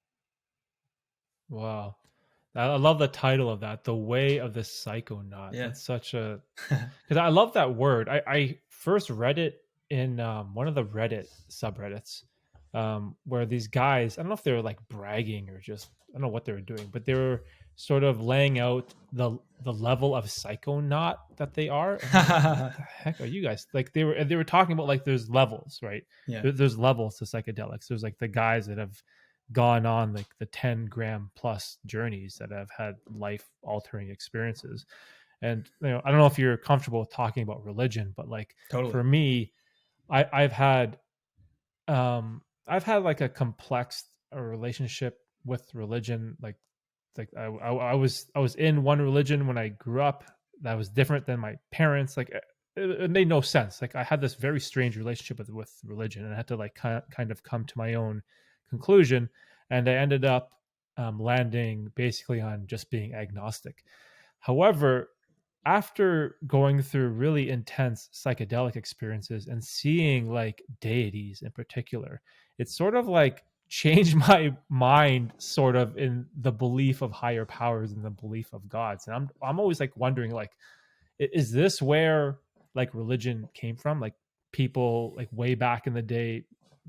Wow. I love the title of that, The Way of the Psychonaut. Yeah. That's such a, because I love that word. I first read it in one of the Reddit subreddits, where these guys, I don't know if they were like bragging or just, I don't know what they were doing, but they were sort of laying out the level of psychonaut that they are. Like, what the heck are you guys? Like they were talking about like there's levels, right? Yeah. There's levels to psychedelics. There's like the guys that have gone on like the 10-gram plus journeys that have had life altering experiences. And I don't know if you're comfortable talking about religion, but like Totally. for me, I've had like a complex relationship with religion. Like I was in one religion when I grew up that was different than my parents. Like it made no sense. Like I had this very strange relationship with religion, and I had to like kind of come to my own conclusion. And I ended up landing basically on just being agnostic. However, after going through really intense psychedelic experiences and seeing like deities in particular, it's sort of like changed my mind sort of in the belief of higher powers and the belief of gods. And I'm always like wondering, like, is this where like religion came from? Like people like way back in the day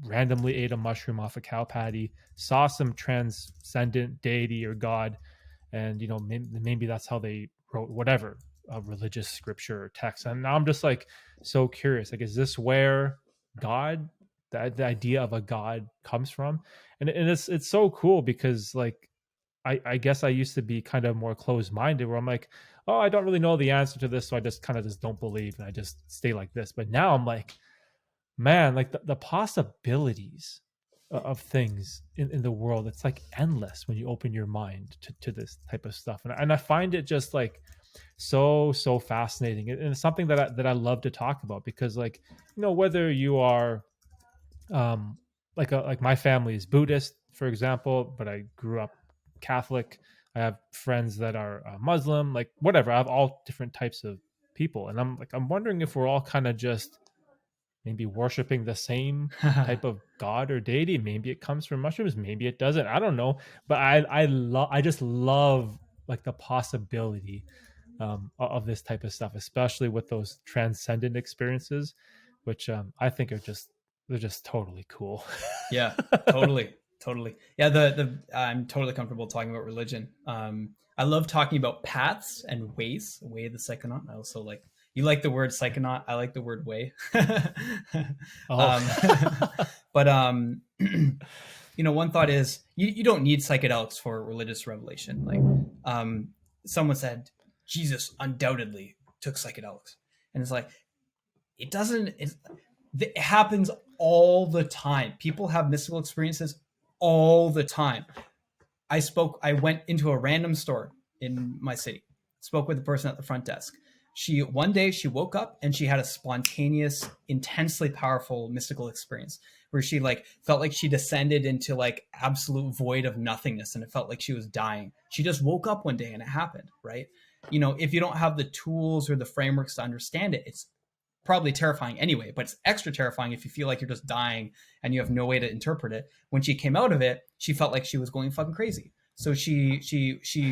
randomly ate a mushroom off a cow patty, saw some transcendent deity or god, and maybe that's how they wrote whatever religious scripture or text. And now I'm just like so curious, like, is this where God, the idea of a god comes from? And it's so cool because like I guess I used to be kind of more closed-minded, where I'm like, oh, I don't really know the answer to this, so I just kind of just don't believe, and I just stay like this. But now I'm like, man, like the possibilities of things in the world, it's like endless when you open your mind to this type of stuff. And I find it just like so fascinating, and it's something that I love to talk about, because like whether you are like my family is Buddhist, for example, but I grew up Catholic. I have friends that are Muslim, like whatever. I have all different types of people, and I'm wondering if we're all kind of just maybe worshiping the same type of god or deity. Maybe it comes from mushrooms, maybe it doesn't. I don't know, but I just love like the possibility of this type of stuff, especially with those transcendent experiences, which I think they're just totally cool. Yeah, totally. Yeah, I'm totally comfortable talking about religion. I love talking about paths and ways. Way of the psychonaut. I also like, you like the word psychonaut, I like the word way. But one thought is you don't need psychedelics for religious revelation. Like someone said Jesus undoubtedly took psychedelics, and it's like it happens all the time. People have mystical experiences all the time. I went into a random store in my city, spoke with the person at the front desk. One day she woke up and she had a spontaneous, intensely powerful mystical experience where she like felt like she descended into like absolute void of nothingness, and it felt like she was dying. She just woke up one day and it happened, right? If you don't have the tools or the frameworks to understand it, it's probably terrifying anyway, but it's extra terrifying if you feel like you're just dying and you have no way to interpret it. When she came out of it, she felt like she was going fucking crazy. So she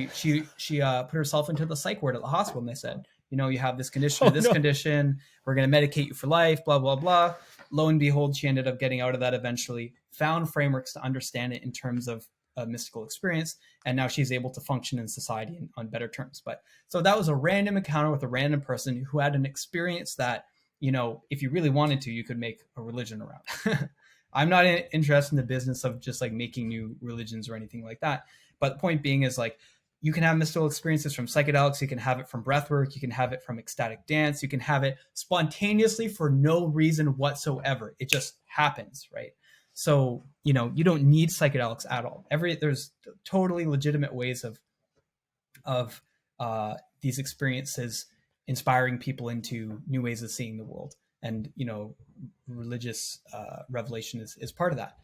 put herself into the psych ward at the hospital, and they said, you have this condition or this condition. We're going to medicate you for life, blah, blah, blah. Lo and behold, she ended up getting out of that eventually, found frameworks to understand it in terms of a mystical experience, and now she's able to function in society on better terms. But so that was a random encounter with a random person who had an experience that, if you really wanted to, you could make a religion around. I'm not interested in the business of just like making new religions or anything like that. But the point being is like, you can have mystical experiences from psychedelics. You can have it from breathwork. You can have it from ecstatic dance. You can have it spontaneously for no reason whatsoever. It just happens, right? So, you don't need psychedelics at all. There's totally legitimate ways of these experiences inspiring people into new ways of seeing the world. And, religious revelation is part of that.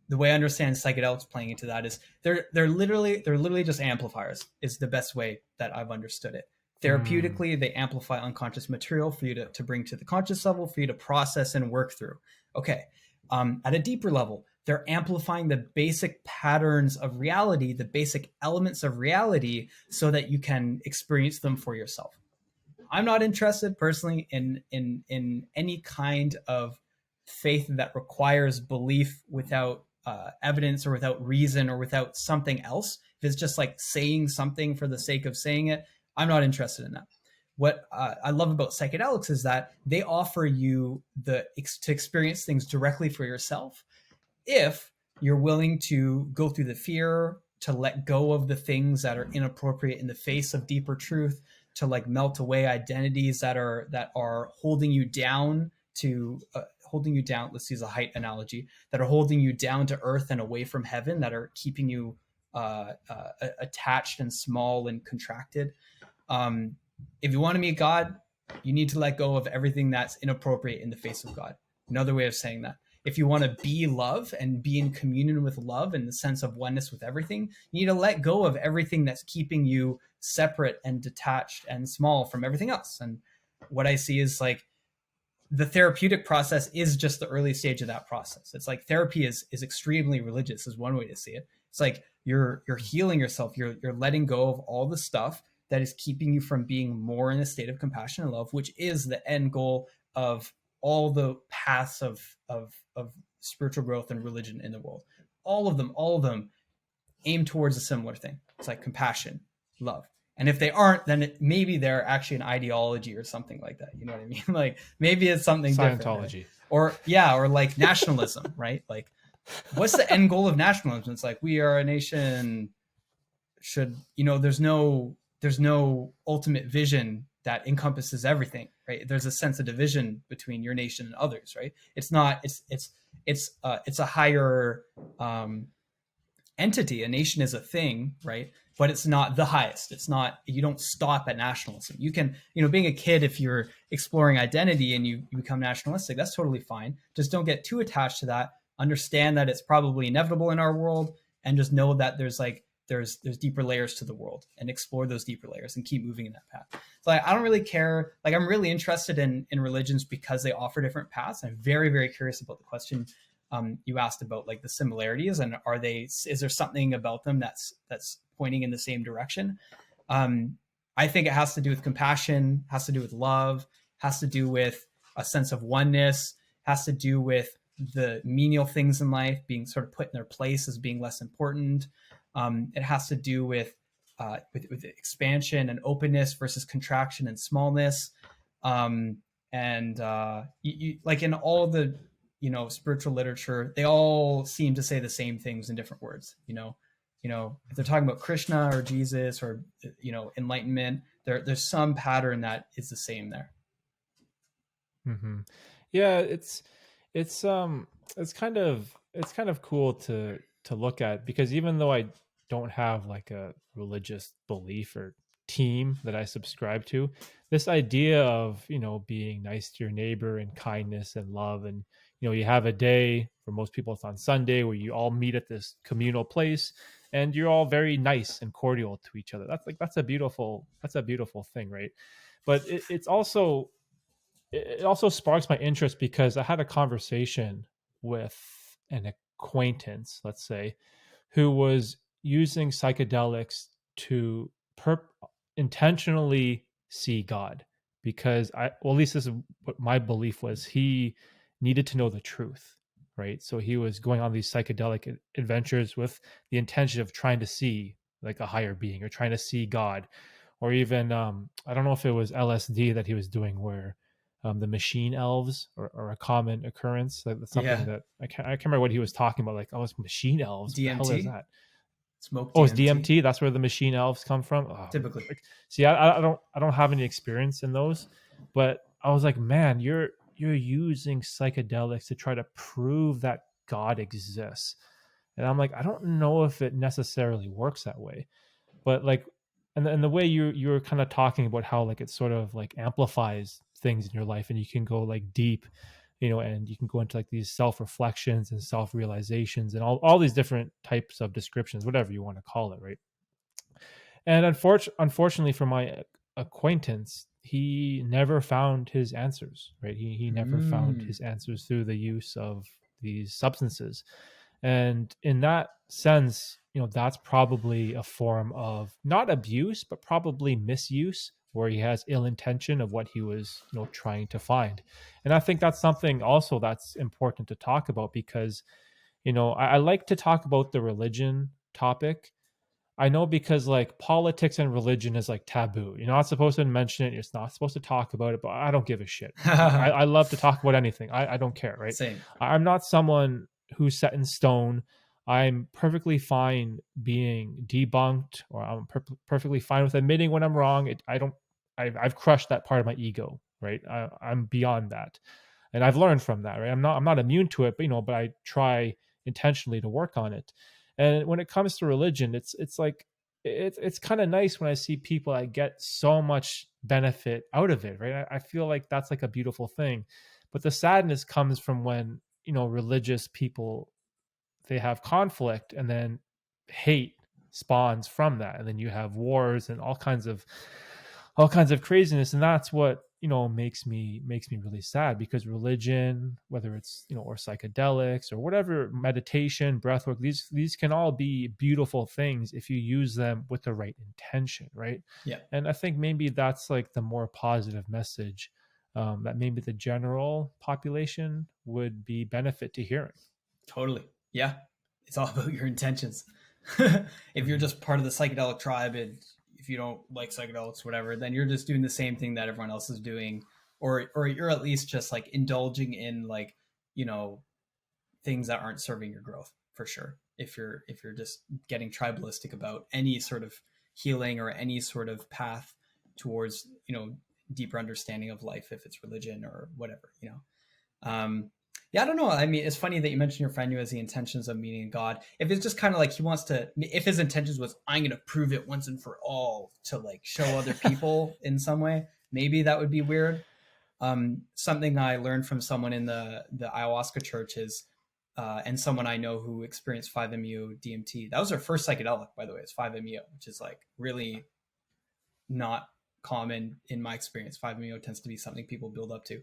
The way I understand psychedelics playing into that is they're literally just amplifiers is the best way that I've understood it. Therapeutically, they amplify unconscious material for you to bring to the conscious level, for you to process and work through. Okay. At a deeper level, they're amplifying the basic patterns of reality, the basic elements of reality, so that you can experience them for yourself. I'm not interested personally in any kind of faith that requires belief without evidence or without reason or without something else. If it's just like saying something for the sake of saying it, I'm not interested in that. What I love about psychedelics is that they offer you to experience things directly for yourself if you're willing to go through the fear, to let go of the things that are inappropriate in the face of deeper truth, to like melt away identities that are holding you down let's use a height analogy, that are holding you down to earth and away from heaven, that are keeping you attached and small and contracted. If you want to meet God, you need to let go of everything that's inappropriate in the face of God. Another way of saying that. If you want to be love and be in communion with love and the sense of oneness with everything, you need to let go of everything that's keeping you separate and detached and small from everything else. And what I see is like the therapeutic process is just the early stage of that process. It's like therapy is extremely religious is one way to see it. It's like you're healing yourself. You're letting go of all the stuff that is keeping you from being more in a state of compassion and love, which is the end goal of all the paths of spiritual growth and religion in the world. All of them aim towards a similar thing. It's like compassion, love. And if they aren't, then maybe they're actually an ideology or something like that. You know what I mean? Like maybe it's something Scientology. Different. Right? Or like nationalism, right? Like what's the end goal of nationalism? It's like, we are a nation, there's no ultimate vision that encompasses everything, right? There's a sense of division between your nation and others, right? It's a higher entity. A nation is a thing, right? But it's not the highest. It's not, you don't stop at nationalism. You can, being a kid, if you're exploring identity and you become nationalistic, that's totally fine. Just don't get too attached to that. Understand that it's probably inevitable in our world, and just know that there's deeper layers to the world, and explore those deeper layers and keep moving in that path. So I don't really care. Like, I'm really interested in religions because they offer different paths. I'm very, very curious about the question you asked about like the similarities, and is there something about them that's pointing in the same direction? I think it has to do with compassion, has to do with love, has to do with a sense of oneness, has to do with the menial things in life being sort of put in their place as being less important. It has to do with expansion and openness versus contraction and smallness. You like in all the spiritual literature, they all seem to say the same things in different words. If they're talking about Krishna or Jesus or enlightenment, there's some pattern that is the same there. Mm-hmm. Yeah, it's kind of cool to look at, because even though I don't have like a religious belief or team that I subscribe to, this idea of being nice to your neighbor and kindness and love, and you have a day, for most people it's on Sunday, where you all meet at this communal place and you're all very nice and cordial to each other. That's a beautiful thing, right? But it also sparks my interest, because I had a conversation with an acquaintance, let's say, who was using psychedelics to intentionally see God, because at least this is what my belief was. He needed to know the truth, right? So he was going on these psychedelic adventures with the intention of trying to see like a higher being or trying to see God, or even I don't know if it was LSD that he was doing, where the machine elves are a common occurrence. Like, that's something Yeah. that I can't remember what he was talking about. Like, oh, it's machine elves. What the hell is DMT, that? smoke Oh, it's DMT, DMT. That's where the machine elves come from. Oh, typically. like, see, I don't have any experience in those, but I was like, man, you're using psychedelics to try to prove that God exists, and I'm like, I don't know if it necessarily works that way, but like, and the way you're kind of talking about how like it sort of like amplifies things in your life, and you can go like deep, and you can go into like these self reflections and self realizations and all these different types of descriptions, whatever you want to call it, right? And unfortunately for my acquaintance, he never found his answers, right? He never found Mm. his answers through the use of these substances. And in that sense, that's probably a form of not abuse, but probably misuse, where he has ill intention of what he was, trying to find. And I think that's something also that's important to talk about, because, I like to talk about the religion topic. I know, because like politics and religion is like taboo. You're not supposed to mention it. You're not supposed to talk about it, but I don't give a shit. I love to talk about anything. I don't care, right? Same. I'm not someone who's set in stone. I'm perfectly fine being debunked, or I'm perfectly fine with admitting when I'm wrong. I've crushed that part of my ego, right? I'm beyond that. And I've learned from that, right? I'm not immune to it, but I try intentionally to work on it. And when it comes to religion, it's like it's kind of nice when I see people that get so much benefit out of it, right? I feel like that's like a beautiful thing. But the sadness comes from when, religious people, they have conflict, and then hate spawns from that, and then you have wars and all kinds of craziness. And that's what, makes me really sad, because religion, whether it's, or psychedelics or whatever, meditation, breathwork, these can all be beautiful things if you use them with the right intention, right? Yeah. And I think maybe that's like the more positive message, that maybe the general population would be benefit to hearing. Totally. Yeah. It's all about your intentions. If you're Mhm. just part of the psychedelic tribe, and if you don't like psychedelics, whatever, then you're just doing the same thing that everyone else is doing, or you're at least just like indulging in like, you know, things that aren't serving your growth, for sure. If you're just getting tribalistic about any sort of healing or any sort of path towards, deeper understanding of life, if it's religion or whatever. Yeah, I don't know. I mean, it's funny that you mentioned your friend who has the intentions of meeting God. If it's just kind of like he wants to, if his intentions was, I'm going to prove it once and for all to like show other people in some way, maybe that would be weird. Something I learned from someone in the ayahuasca church is, and someone I know who experienced 5-MeO DMT. That was her first psychedelic, by the way. It's 5-MeO, which is like really not common in my experience. 5-MeO tends to be something people build up to.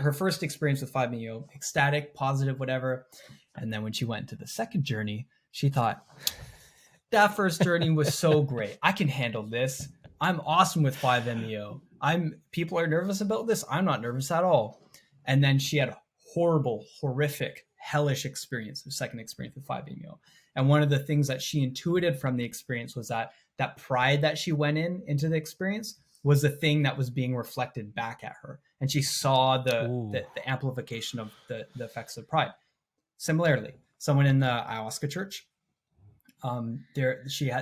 Her first experience with 5-MeO, ecstatic, positive, whatever. And then when she went to the second journey, she thought, that first journey was so great. I can handle this. I'm awesome with 5-MeO. People are nervous about this. I'm not nervous at all. And then she had a horrible, horrific, hellish experience, the second experience with 5-MeO. And one of the things that she intuited from the experience was that pride that she went into the experience was the thing that was being reflected back at her. And she saw the amplification of the effects of pride. Similarly, someone in the ayahuasca church,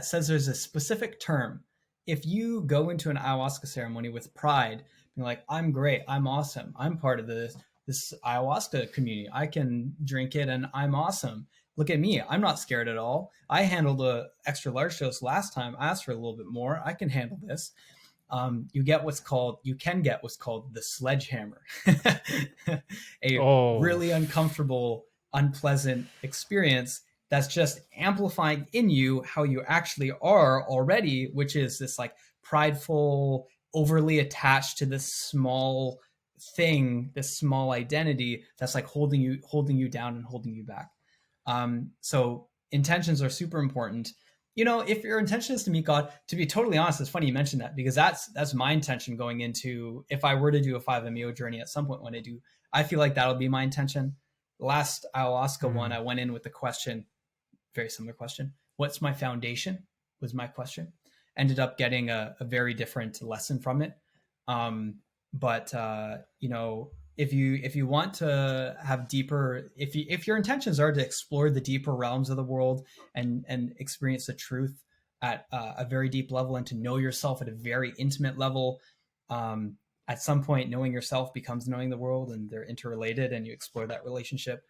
says there's a specific term. If you go into an ayahuasca ceremony with pride, being like, I'm great, I'm awesome, I'm part of this ayahuasca community, I can drink it and I'm awesome. Look at me, I'm not scared at all. I handled a extra large dose last time. I asked for a little bit more. I can handle this. You can get what's called the sledgehammer, a Oh, really uncomfortable, unpleasant experience that's just amplifying in you how you actually are already, which is this like prideful, overly attached to this small thing, this small identity that's like holding you down and holding you back. So intentions are super important. If your intention is to meet God, to be totally honest, it's funny you mentioned that, because that's my intention going into, if I were to do a 5-MeO journey at some point when I do, I feel like that'll be my intention. Last ayahuasca one, Mm. I went in with the question, very similar question. What's my foundation? Was my question. Ended up getting a very different lesson from it. But you know, if you want to have deeper, if your intentions are to explore the deeper realms of the world and experience the truth at a very deep level and to know yourself at a very intimate level, at some point knowing yourself becomes knowing the world, and they're interrelated, and you explore that relationship.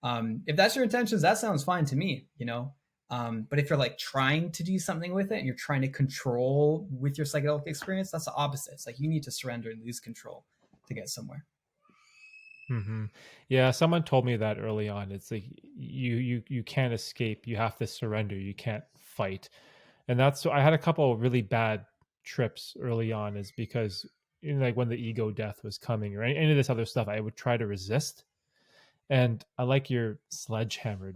If that's your intentions, that sounds fine to me, you know. But if you're like trying to do something with it and you're trying to control with your psychedelic experience, that's the opposite. It's like you need to surrender and lose control to get somewhere. Hmm. Yeah, someone told me that early on. It's like you can't escape. You have to surrender. You can't fight. And that's so I had a couple of really bad trips early on, is because like when the ego death was coming or any of this other stuff, I would try to resist. And I like your sledgehammer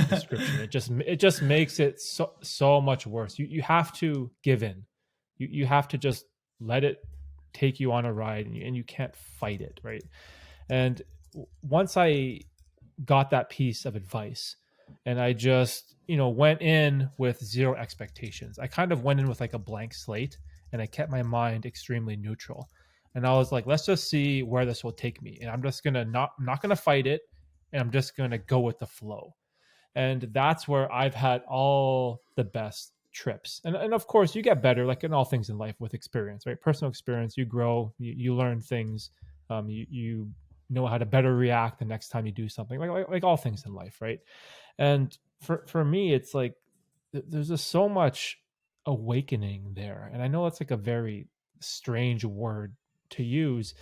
description. It just makes it so much worse. You have to give in. You have to just let it take you on a ride, and you can't fight it, right? And once I got that piece of advice, and I just went in with zero expectations. I kind of went in with like a blank slate, and I kept my mind extremely neutral. And I was like, let's just see where this will take me. And I'm just gonna I'm not gonna fight it, and I'm just gonna go with the flow. And that's where I've had all the best trips. And of course, you get better, like in all things in life, with experience, right? Personal experience, you grow, you learn things, you know how to better react the next time you do something, like all things in life, right? And for me, it's like there's just so much awakening there. And I know it's like a very strange word to use,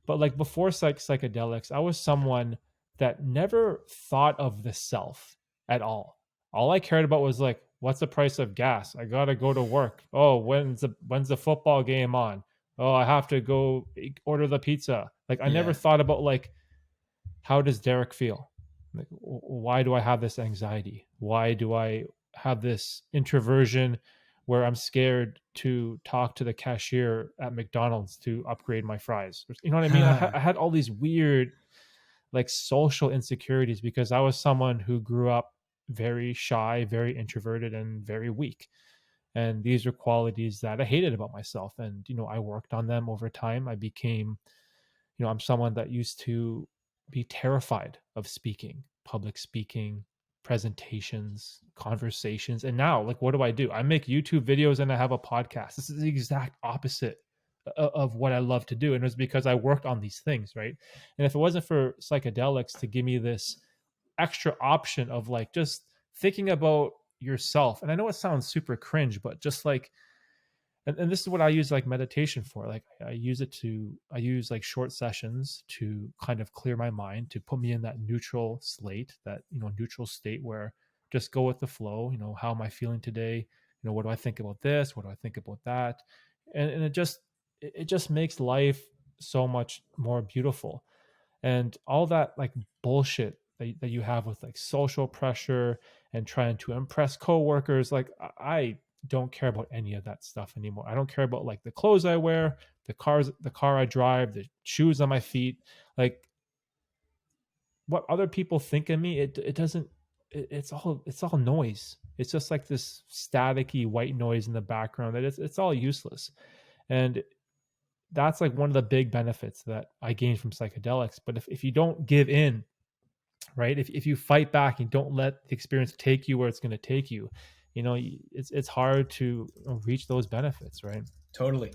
but like before psychedelics, I was someone that never thought of the self at all. All I cared about was like, what's the price of gas? I gotta go to work. Oh, when's the football game on? Oh, I have to go order the pizza. Like I never Yeah. thought about like, how does Derek feel? Like, why do I have this anxiety? Why do I have this introversion where I'm scared to talk to the cashier at McDonald's to upgrade my fries? You know what I mean? I had all these weird like social insecurities because I was someone who grew up very shy, very introverted, and very weak. And these are qualities that I hated about myself. And, I worked on them over time. I became, I'm someone that used to be terrified of speaking, public speaking, presentations, conversations. And now, like, what do? I make YouTube videos and I have a podcast. This is the exact opposite of what I love to do. And it was because I worked on these things, right? And if it wasn't for psychedelics to give me this extra option of like just thinking about yourself, and I know it sounds super cringe, but just like, and this is what I use like meditation for. Like I use like short sessions to kind of clear my mind, to put me in that neutral slate, that, neutral state where just go with the flow. How am I feeling today? What do I think about this? What do I think about that? And it just makes life so much more beautiful. And all that like bullshit that you have with like social pressure and trying to impress coworkers, like I don't care about any of that stuff anymore. I don't care about like the clothes I wear, the car I drive, the shoes on my feet. Like what other people think of me, it doesn't. It's all noise. It's just like this staticky white noise in the background that it's all useless. And that's like one of the big benefits that I gained from psychedelics. But if you don't give in, right? If you fight back and don't let the experience take you where it's going to take you, it's hard to reach those benefits, right? Totally,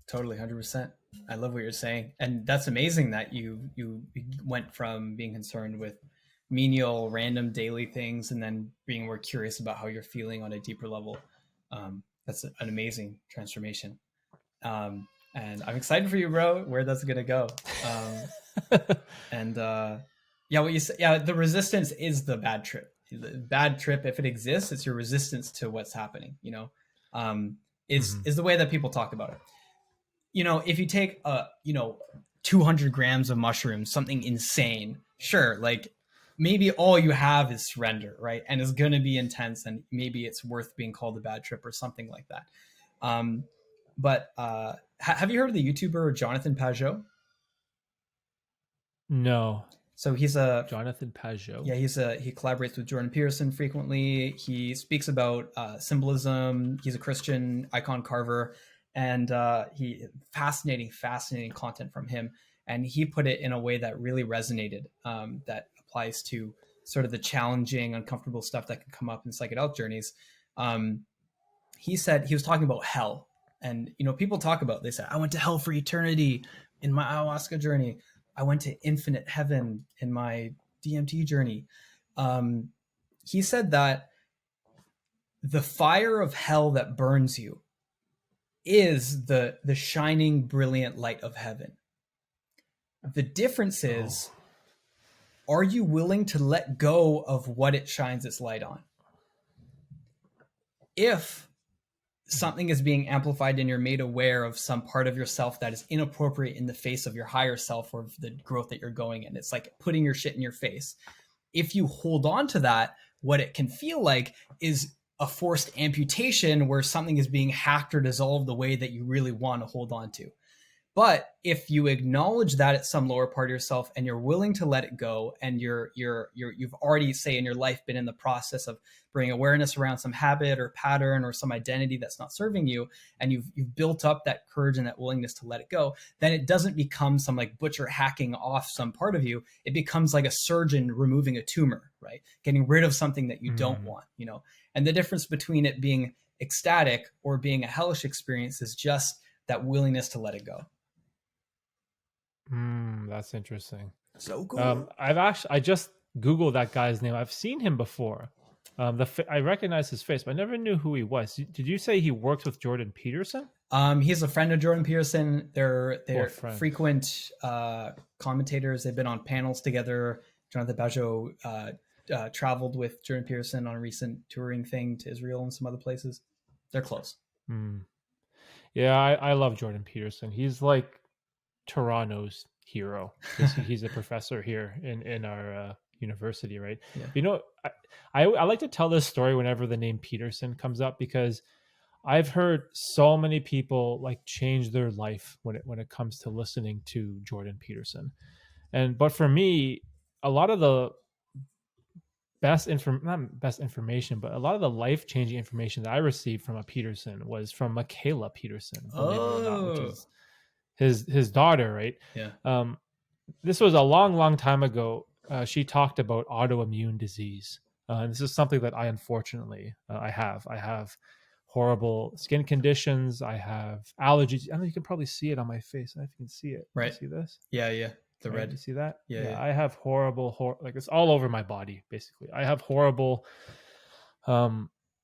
totally, 100%. I love what you're saying, and that's amazing that you went from being concerned with menial, random, daily things, and then being more curious about how you're feeling on a deeper level. That's an amazing transformation, and I'm excited for you, bro. Where that's gonna go, and yeah, what you say, yeah, the resistance is the bad trip. The bad trip, if it exists, it's your resistance to what's happening. Is Hmm. is the way that people talk about it. If you take 200 grams of mushrooms, something insane, sure, like maybe all you have is surrender, right? And it's going to be intense, and maybe it's worth being called a bad trip or something like that. But have you heard of the YouTuber Jonathan Pajot? No. So he's a Jonathan Pajot. yeah, he collaborates with Jordan Peterson frequently. He speaks about symbolism. He's a Christian icon carver, and he fascinating content from him. And he put it in a way that really resonated. That applies to sort of the challenging, uncomfortable stuff that can come up in psychedelic journeys. He said he was talking about hell, and people talk about. They said, "I went to hell for eternity in my ayahuasca journey. I went to infinite heaven in my DMT journey." He said that the fire of hell that burns you is the shining, brilliant light of heaven. The difference is, are you willing to let go of what it shines its light on? If something is being amplified and you're made aware of some part of yourself that is inappropriate in the face of your higher self or the growth that you're going in, it's like putting your shit in your face. If you hold on to that, what it can feel like is a forced amputation where something is being hacked or dissolved the way that you really want to hold on to. But if you acknowledge that at some lower part of yourself and you're willing to let it go, and you've already, say, in your life been in the process of bringing awareness around some habit or pattern or some identity that's not serving you, and you've built up that courage and that willingness to let it go, then it doesn't become some like butcher hacking off some part of you. It becomes like a surgeon removing a tumor, right? Getting rid of something that you don't want, And the difference between it being ecstatic or being a hellish experience is just that willingness to let it go. That's interesting. So cool. I just Googled that guy's name. I've seen him before. I recognize his face, but I never knew who he was. Did you say he worked with Jordan Peterson? He's a friend of Jordan Peterson. They're frequent commentators. They've been on panels together. Jonathan Pajot traveled with Jordan Peterson on a recent touring thing to Israel and some other places. They're close. Yeah, I love Jordan Peterson. He's like Toronto's hero. He's a professor here in our university, right? Yeah. I like to tell this story whenever the name Peterson comes up, because I've heard so many people like change their life when it comes to listening to Jordan Peterson. But for me, a lot of the not best information, but a lot of the life-changing information that I received from a Peterson was from Mikhaila Peterson, believe it or not, which is his daughter, right? Yeah. This was a long time ago. She talked about autoimmune disease. This is something that I unfortunately I have horrible skin conditions. I have allergies. I know you can probably see it on my face. I don't know if you can see it. Right. You see this? Yeah. The right? red. You see that? Yeah. I have horrible, like it's all over my body, basically. I have horrible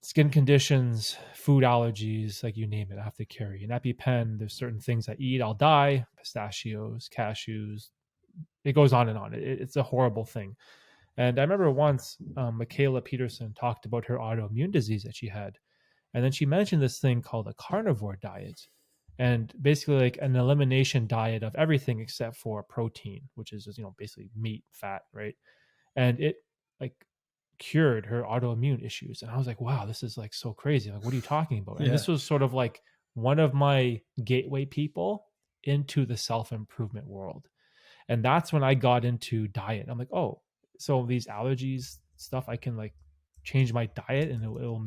skin conditions, food allergies, like you name it. I have to carry an EpiPen. There's certain things I eat, I'll die. Pistachios, cashews. It goes on and on. It's a horrible thing. And I remember once Mikhaila Peterson talked about her autoimmune disease that she had. And then she mentioned this thing called a carnivore diet. And basically like an elimination diet of everything except for protein, which is just, basically meat, fat, right? And it like cured her autoimmune issues. And I was like, wow, this is like so crazy. Like, what are you talking about? And this was sort of like one of my gateway people into the self-improvement world. And that's when I got into diet. I'm like, oh, so these allergies stuff, I can like change my diet and it'll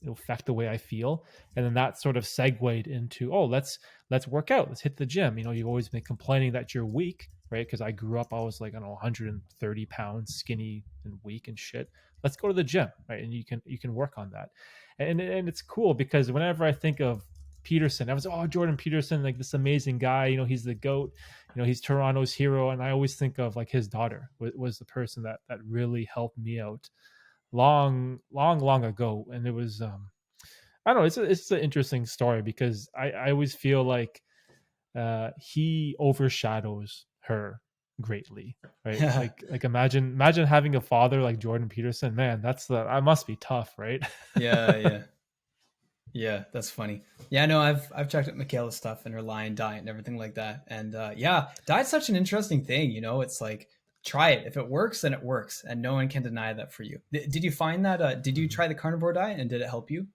affect the way I feel. And then that sort of segued into, oh, let's work out. Let's hit the gym. You've always been complaining that you're weak, right? Because I grew up, I was like, I don't know, 130 pounds, skinny and weak and shit. Let's go to the gym, right? And you can work on that. And it's cool because whenever I think of Peterson, I was Jordan Peterson, like this amazing guy, he's the GOAT, he's Toronto's hero. And I always think of like his daughter was the person that really helped me out long ago. And it was I don't know, it's an interesting story because I always feel like he overshadows her greatly, right? like imagine having a father like Jordan Peterson. Man, that must be tough, right? Yeah, that's funny. Yeah, no, I've checked out Michaela's stuff and her line diet and everything like that. And diet's such an interesting thing. It's like, try it. If it works, then it works, and no one can deny that for you. Did you find that? Did you try the carnivore diet, and did it help you?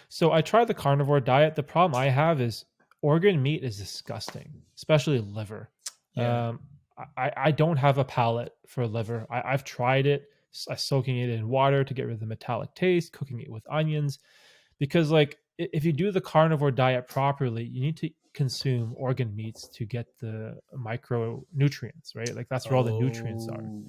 So I tried the carnivore diet. The problem I have is organ meat is disgusting, especially liver. Yeah. I don't have a palate for liver. I've tried it, soaking it in water to get rid of the metallic taste, cooking it with onions, because like if you do the carnivore diet properly, you need to consume organ meats to get the micronutrients, right? Like that's where all the nutrients are, Oh,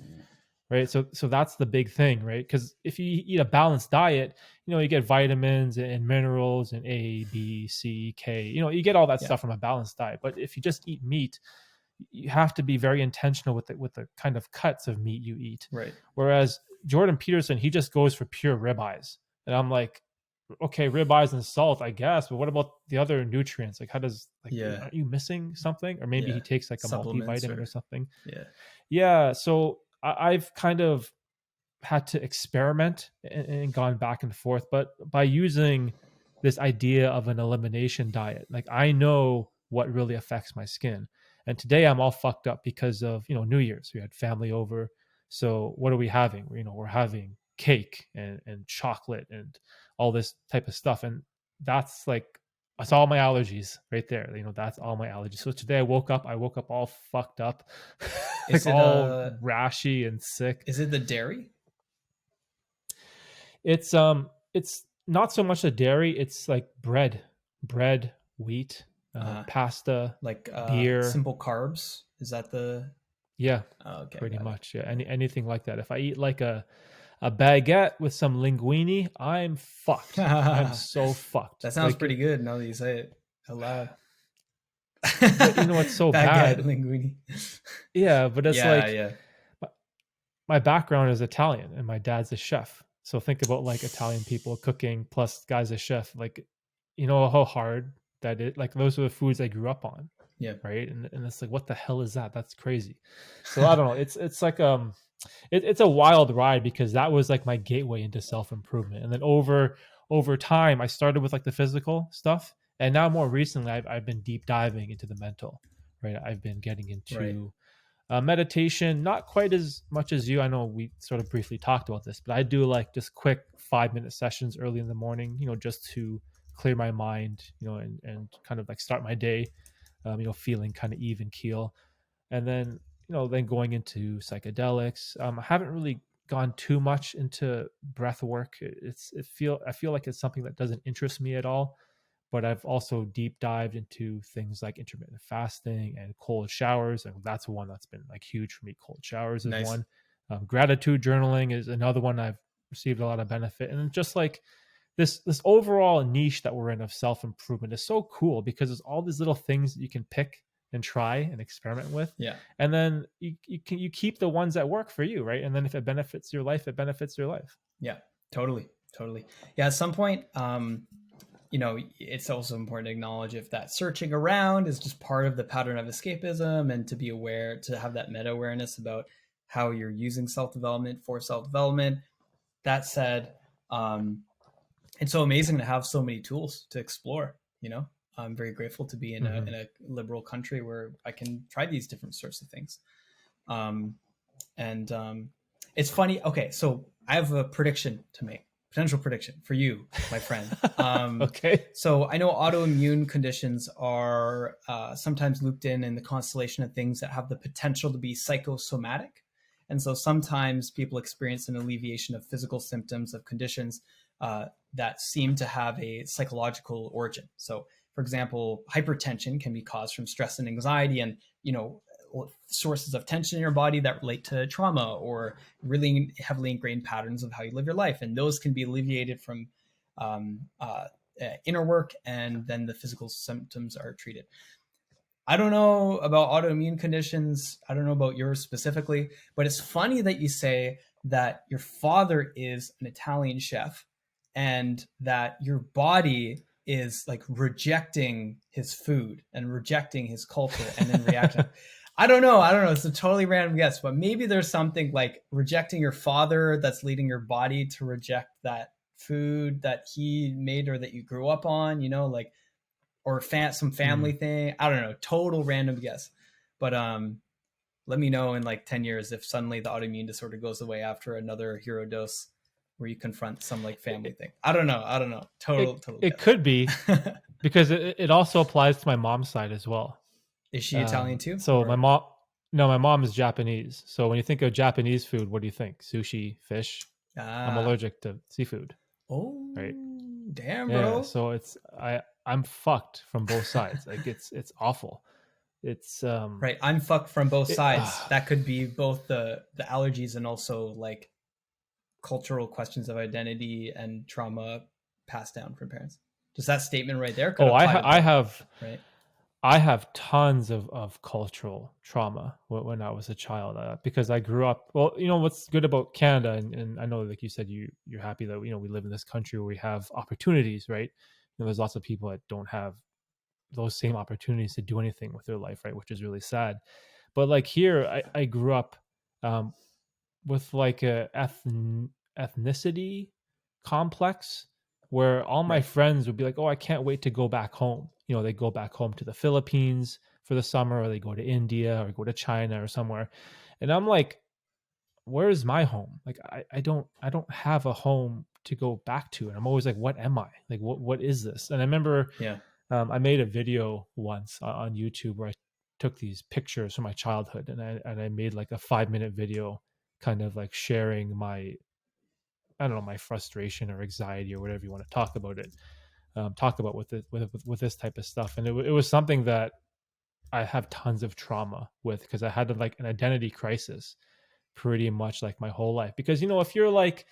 right? So that's the big thing, right? Because if you eat a balanced diet, you get vitamins and minerals and A, B, C, K. You get all that yeah, stuff from a balanced diet. But if you just eat meat, you have to be very intentional with the kind of cuts of meat you eat. right. Whereas Jordan Peterson, he just goes for pure ribeyes, and I'm like, okay, ribeyes and salt, I guess, but what about the other nutrients? Like, how does like Yeah, aren't you missing something? Or maybe yeah. he takes like a Supplements multivitamin or or something. yeah. Yeah, so I've kind of had to experiment and gone back and forth, but by using this idea of an elimination diet, like I know what really affects my skin. And today I'm all fucked up because of, New Year's. We had family over. So what are we having? We're having cake and chocolate and all this type of stuff. And that's like, that's all my allergies right there. That's all my allergies. So today I woke up all fucked up, Is like it all rashy and sick. is it the dairy? It's not so much the dairy, it's like bread, wheat, Uh, pasta, like beer. simple carbs? Is that the Yeah, okay, pretty got it. much. Yeah, anything like that. If I eat like a baguette with some linguine, I'm fucked. I'm That so fucked. sounds Like, pretty good now that you say it aloud. but you know what's so Baguette bad? linguine. Yeah, but it's Yeah, like yeah. my background is Italian and my dad's a chef. So think about like Italian people cooking plus guys a chef. Like, you know how hard that is. Like those are the foods I grew up on, Yeah. right? And it's like, what the hell is that? That's crazy. So I don't know. It's like it's a wild ride because that was like my gateway into self improvement, and then over time I started with like the physical stuff, and now more recently I've been deep diving into the mental. Right, I've been getting Right. into meditation, not quite as much as you. I know we sort of briefly talked about this, but I do like just quick 5-minute sessions early in the morning, just to clear my mind, and kind of like start my day, feeling kind of even keel. And then going into psychedelics. I haven't really gone too much into breath work. I feel like it's something that doesn't interest me at all, but I've also deep dived into things like intermittent fasting and cold showers. And that's one that's been like huge for me. Cold showers is Nice. one. Gratitude journaling is another one I've received a lot of benefit. And just like this overall niche that we're in of self improvement is so cool because there's all these little things that you can pick and try and experiment with, Yeah. and then you keep the ones that work for you, right? And then if it benefits your life, it benefits your life. Yeah. Totally. Totally. Yeah. At some point, it's also important to acknowledge if that searching around is just part of the pattern of escapism, and to be aware, to have that meta awareness about how you're using self-development for self-development. That said, it's so amazing to have so many tools to explore. I'm very grateful to be in Mm-hmm. a liberal country where I can try these different sorts of things. And it's funny. Okay, so I have a prediction to make, potential prediction for you, my friend. Okay. So I know autoimmune conditions are sometimes looped in the constellation of things that have the potential to be psychosomatic. And so sometimes people experience an alleviation of physical symptoms of conditions that seem to have a psychological origin. So, for example, hypertension can be caused from stress and anxiety, and sources of tension in your body that relate to trauma or really heavily ingrained patterns of how you live your life, and those can be alleviated from inner work, and then the physical symptoms are treated. I don't know about autoimmune conditions. I don't know about yours specifically, but it's funny that you say that your father is an Italian chef and that your body is like rejecting his food and rejecting his culture and then reacting. I don't know. It's a totally random guess, but maybe there's something like rejecting your father that's leading your body to reject that food that he made or that you grew up on, or some family thing. I don't know. Total random guess. But let me know in like 10 years if suddenly the autoimmune disorder goes away after another hero dose where you confront some like family thing. I don't know. Total It guess. could be because it also applies to my mom's side as well. Is she Italian too? So my Or mom, No, my mom is Japanese. So when you think of Japanese food, what do you think? Sushi, fish? I'm Ah, allergic to seafood, right? oh, damn, Yeah, bro. so I'm fucked from both sides. Like it's awful. It's Right, I'm fucked from both it, sides. That could be both the allergies and also like cultural questions of identity and trauma passed down from parents. Just that statement right there could oh, apply to I both, have right? tons of cultural trauma when I was a child because I grew up. Well, you know what's good about Canada, and I know, like you said, you're happy that we live in this country where we have opportunities, right? There's lots of people that don't have those same opportunities to do anything with their life, right? Which is really sad. But like here, I grew up um, with like a ethnicity complex where all my Right. friends would be like, "Oh, I can't wait to go back home." They go back home to the Philippines for the summer, or they go to India, or go to China, or somewhere, and I'm like, "Where's my home? Like, I don't have a home to go back to." And I'm always like, "What am I? Like, what is this?" And I remember Yeah. I made a video once on YouTube where I took these pictures from my childhood, and I made like a 5-minute video, kind of like sharing my, I don't know, my frustration or anxiety or whatever you want to talk about it, talk about with this type of stuff, and it was something that I have tons of trauma with because I had like an identity crisis pretty much like my whole life. Because if you're like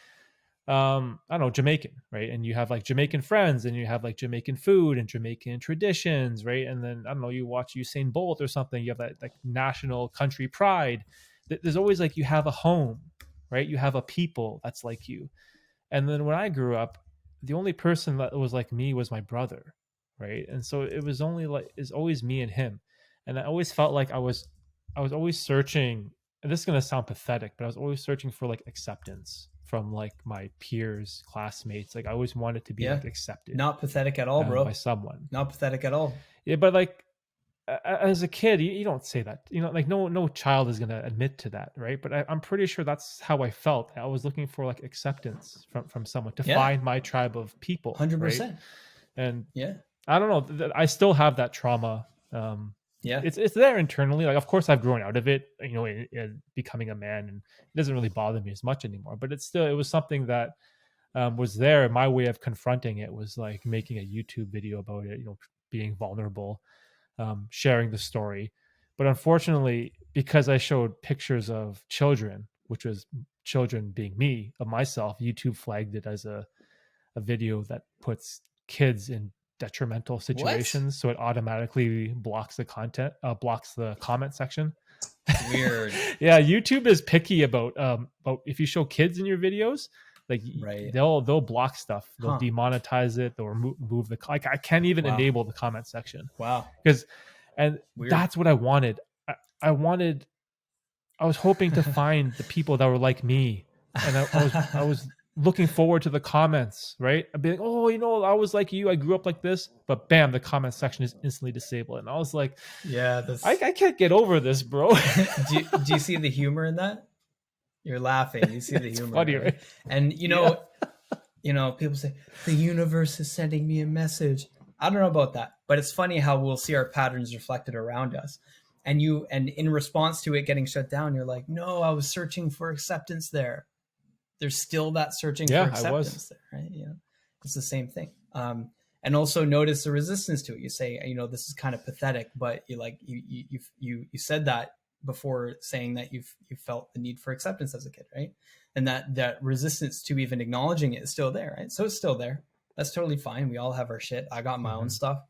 I don't know, Jamaican, right? And you have like Jamaican friends, and you have like Jamaican food and Jamaican traditions, right? And then I don't know, you watch Usain Bolt or something, you have that like national country pride. There's always like you have a home, right? You have a people that's like you. And then when I grew up, the only person that was like me was my brother, right? And so it was only like it's always me and him. And I always felt like I was always searching, and this is gonna sound pathetic, but I was always searching for like acceptance from like my peers, classmates. Like I always wanted to be Yeah. like accepted Not pathetic at all, by bro. someone. Not pathetic at all. Yeah, but like as a kid, you don't say that. Like no child is gonna admit to that, right? But I'm pretty sure that's how I felt. I was looking for like acceptance from someone to Yeah. find my tribe of people, right? 100%. And Yeah. I don't know. I still have that trauma. Yeah. It's there internally. Like, of course, I've grown out of it. In becoming a man, and it doesn't really bother me as much anymore. But it was something that was there. My way of confronting it was like making a YouTube video about it. Being vulnerable, sharing the story. But unfortunately, because I showed pictures of children, which was children being me, of myself, YouTube flagged it as a video that puts kids in detrimental What? situations. So it automatically blocks the content, blocks the comment section. Weird. Yeah, YouTube is picky about if you show kids in your videos, like Right. they'll block stuff, they'll Huh. demonetize it, they'll move the like I can't even Wow. enable the comment section Wow. because, and Weird. that's what I wanted. I wanted, I was hoping to find the people that were like me, and I was looking forward to the comments, right? I'd be like, oh, I was like you, I grew up like this, but bam, the comment section is instantly disabled, and I was like, Yeah, I, that's I can't get over this, bro. do you see the humor in that? You're laughing. You see the It's humor, funny, right? right? And Yeah. people say the universe is sending me a message. I don't know about that, but it's funny how we'll see our patterns reflected around us. And in response to it getting shut down, you're like, "No, I was searching for acceptance there." There's still that searching for Yeah, I was. acceptance there, right? It's the same thing. And also notice the resistance to it. You say, this is kind of pathetic, but you said that before saying that you felt the need for acceptance as a kid, right? And that resistance to even acknowledging it is still there, right? So it's still there. That's totally fine. We all have our shit. I got my own Hmm. stuff,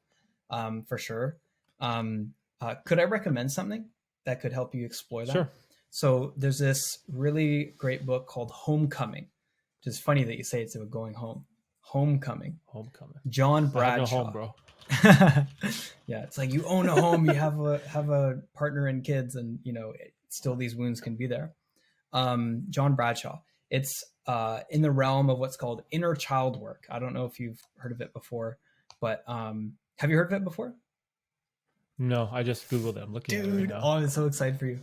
for sure. Could I recommend something that could help you explore that? Sure. So there's this really great book called Homecoming, which is funny that you say it's about going home. Homecoming, Homecoming. John I have no home, Bradshaw. bro. Yeah, it's like you own a home, you have a partner and kids, and still these wounds can be there. John Bradshaw. It's in the realm of what's called inner child work. I don't know if you've heard of it before, but have you heard of it before? No, I just Googled it. I'm looking at it right Dude, now. oh, I'm so excited for you.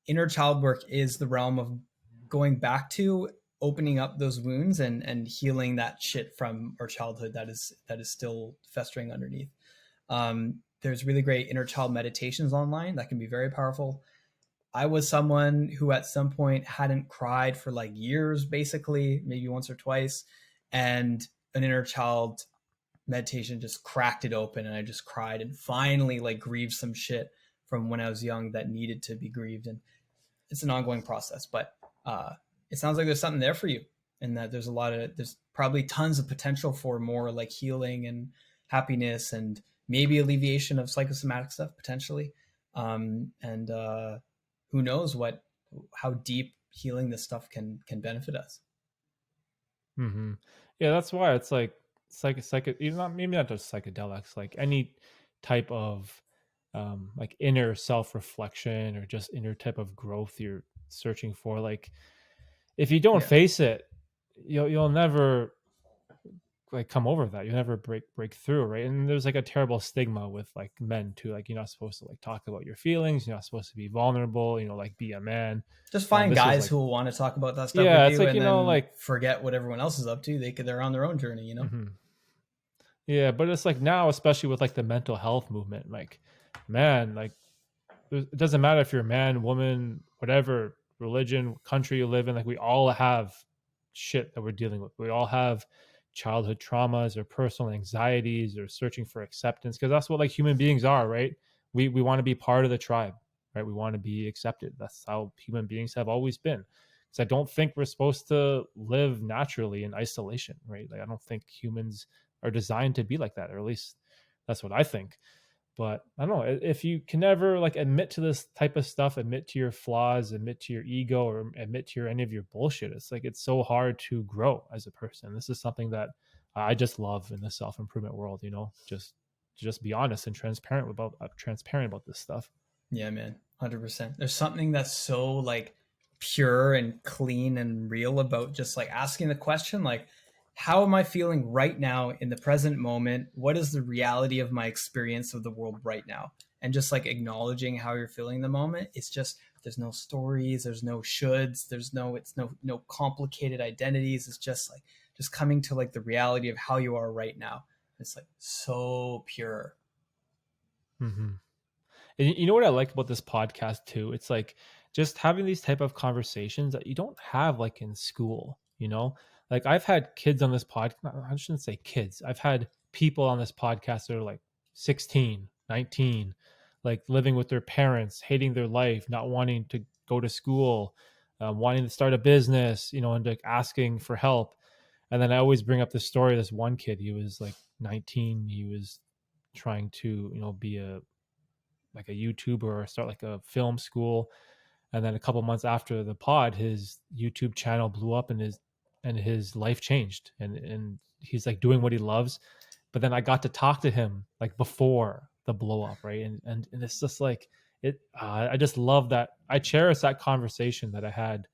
Inner child work is the realm of going back to opening up those wounds and healing that shit from our childhood that is still festering underneath. there's really great inner child meditations online that can be very powerful. I was someone who at some point hadn't cried for like years, basically, maybe once or twice. And an inner child meditation just cracked it open, and I just cried and finally like grieved some shit from when I was young that needed to be grieved. And it's an ongoing process, but it sounds like there's something there for you, and that there's probably tons of potential for more like healing and happiness and maybe alleviation of psychosomatic stuff potentially. And who knows how deep healing this stuff can benefit us. Mm-hmm. Yeah, that's why it's like even not, maybe not just psychedelics, like any type of like inner self-reflection or just inner type of growth you're searching for. Like if you don't Yeah. face it, you'll never like come over that. You'll never break through, right? And there's like a terrible stigma with like men too. Like you're not supposed to like talk about your feelings. You're not supposed to be vulnerable. Like be a man. Just find This was guys like, who will want to talk about that stuff yeah, with it's you, like and then like forget what everyone else is up to. They're on their own journey, mm-hmm. Yeah, but it's like now, especially with like the mental health movement, like man, like it doesn't matter if you're a man, woman, whatever religion, country you live in. Like we all have shit that we're dealing with. We all have childhood traumas or personal anxieties or searching for acceptance, because that's what like human beings are, right? We want to be part of the tribe, right? We want to be accepted. That's how human beings have always been. Because I don't think we're supposed to live naturally in isolation, right? Like I don't think humans are designed to be like that, or at least that's what I think. But I don't know if you can never like admit to this type of stuff, admit to your flaws, admit to your ego, or admit to any of your bullshit. It's like it's so hard to grow as a person. This is something that I just love in the self-improvement world. Just be honest and transparent about this stuff. Yeah, man, 100%. There's something that's so like pure and clean and real about just like asking the question, like, how am I feeling right now in the present moment? What is the reality of my experience of the world right now? And just like acknowledging how you're feeling in the moment. It's just, there's no stories, there's no shoulds, it's no complicated identities. It's just like, just coming to like the reality of how you are right now. It's like so pure. Mm-hmm. And you know what I like about this podcast too? It's like just having these type of conversations that you don't have like in school, Like I've had kids on this podcast. I shouldn't say kids. I've had people on this podcast that are like 16, 19, like living with their parents, hating their life, not wanting to go to school, wanting to start a business, and like asking for help. And then I always bring up this story. This one kid, he was like 19. He was trying to, be a YouTuber or start like a film school. And then a couple months after the pod, his YouTube channel blew up and his life changed. And he's like doing what he loves. But then I got to talk to him like before the blow up, right? And it's just like it. I just love that. I cherish that conversation that I had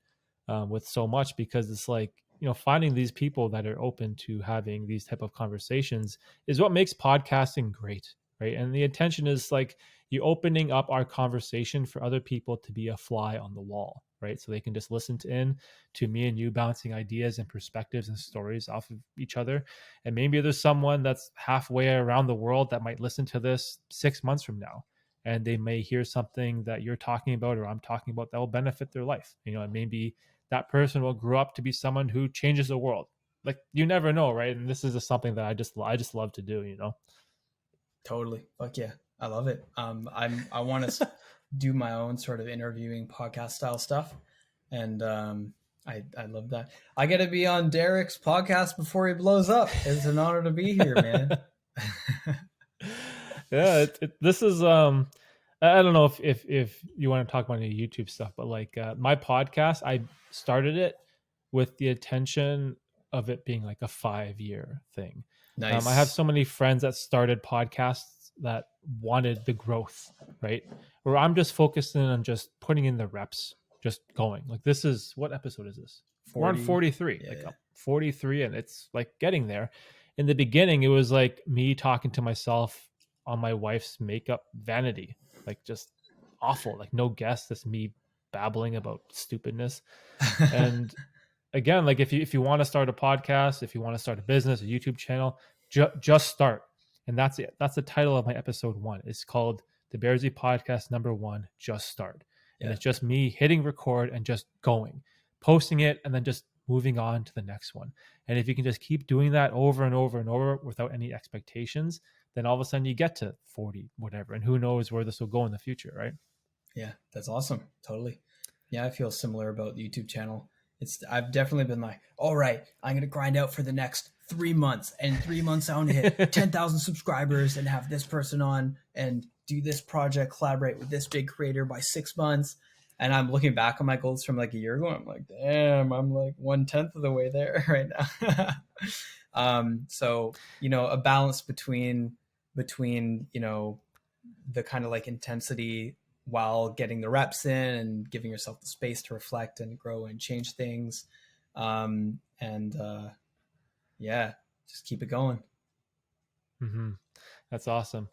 with so much, because it's like, finding these people that are open to having these type of conversations is what makes podcasting great, right? And the intention is like you opening up our conversation for other people to be a fly on the wall, right? So they can just listen to me and you bouncing ideas and perspectives and stories off of each other. And maybe there's someone that's halfway around the world that might listen to this 6 months from now, and they may hear something that you're talking about or I'm talking about that will benefit their life, and maybe that person will grow up to be someone who changes the world. Like you never know, right? And this is just something that I just love to do, Totally. Fuck yeah. I love it. I want to do my own sort of interviewing podcast style stuff. And I love that. I get to be on Derek's podcast before he blows up. It's an honor to be here, man. Yeah, this is I don't know if you want to talk about any YouTube stuff, but like my podcast, I started it with the intention of it being like a 5-year thing. Nice. I have so many friends that started podcasts that wanted the growth, right? Where I'm just focusing on just putting in the reps, just going. Like this is, what episode is this? 40, we're on 43, yeah. like 43, and it's like getting there. In the beginning, it was like me talking to myself on my wife's makeup vanity, like just awful, like no guests, just me babbling about stupidness. And again, like if you want to start a podcast, if you want to start a business, a YouTube channel, just start. And that's it. That's the title of my episode 1. It's called the Bearzi Podcast #1, Just Start. And it's just me hitting record and just going, posting it, and then just moving on to the next one. And if you can just keep doing that over and over and over without any expectations, then all of a sudden you get to 40, whatever. And who knows where this will go in the future, right? Yeah, that's awesome. Totally. Yeah, I feel similar about the YouTube channel. I've definitely been like, all right, I'm going to grind out for the next 3 months. And 3 months, I want to hit 10,000 subscribers and have this person on and do this project, collaborate with this big creator by 6 months. And I'm looking back on my goals from like a year ago. I'm like, damn, I'm like 1/10 of the way there right now. So, a balance between, the kind of like intensity while getting the reps in and giving yourself the space to reflect and grow and change things. Just keep it going. Mm-hmm. That's awesome.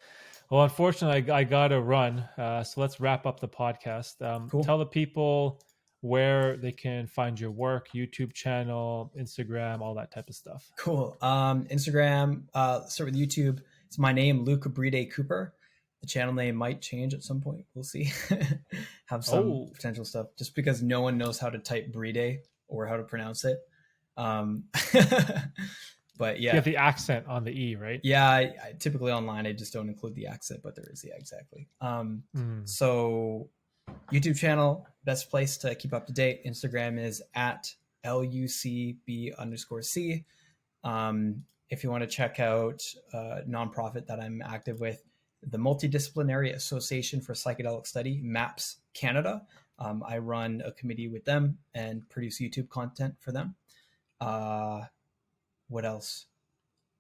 Well, unfortunately, I got to run. So let's wrap up the podcast. Cool. Tell the people where they can find your work, YouTube channel, Instagram, all that type of stuff. Cool. Instagram, start with YouTube. It's my name, Luke Briede-Cooper. The channel name might change at some point. We'll see. Have some potential stuff just because no one knows how to type Briede or how to pronounce it. But yeah, you have the accent on the E, right? Yeah. I typically online, I just don't include the accent, but there is the exactly. So YouTube channel, best place to keep up to date. Instagram is at LUCB_C. If you want to check out a nonprofit that I'm active with, the Multidisciplinary Association for Psychedelic Study, MAPS Canada. I run a committee with them and produce YouTube content for them. What else?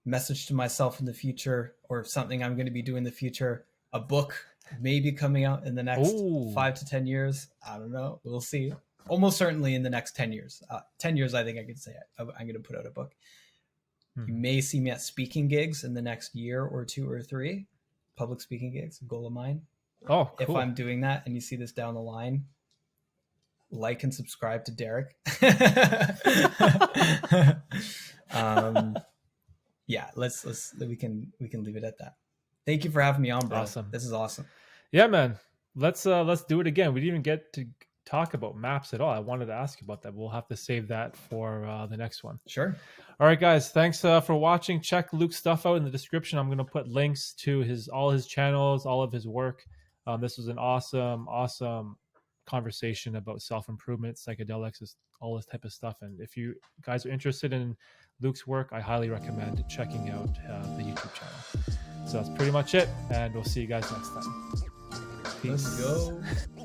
Message to myself in the future, or something I'm going to be doing in the future. A book maybe coming out in the next 5 to 10 years. I don't know. We'll see. Almost certainly in the next 10 years. 10 years, I think I could say I'm going to put out a book. You may see me at speaking gigs in the next year or 2 or 3. Public speaking gigs, a goal of mine. Oh, cool. If I'm doing that and you see this down the line, like and subscribe to Derek. Yeah, we can leave it at that. Thank you for having me on, bro. Awesome. This is awesome. Yeah, man. Let's do it again. We didn't even get to talk about maps at all. I wanted to ask you about that. We'll have to save that for the next one. Sure. All right, guys. Thanks for watching. Check Luke's stuff out in the description. I'm going to put links to all his channels, all of his work. This was an awesome conversation about self-improvement, psychedelics, all this type of stuff. And if you guys are interested in Luke's work, I highly recommend checking out the YouTube channel. So that's pretty much it. And we'll see you guys next time. Peace. Let's go.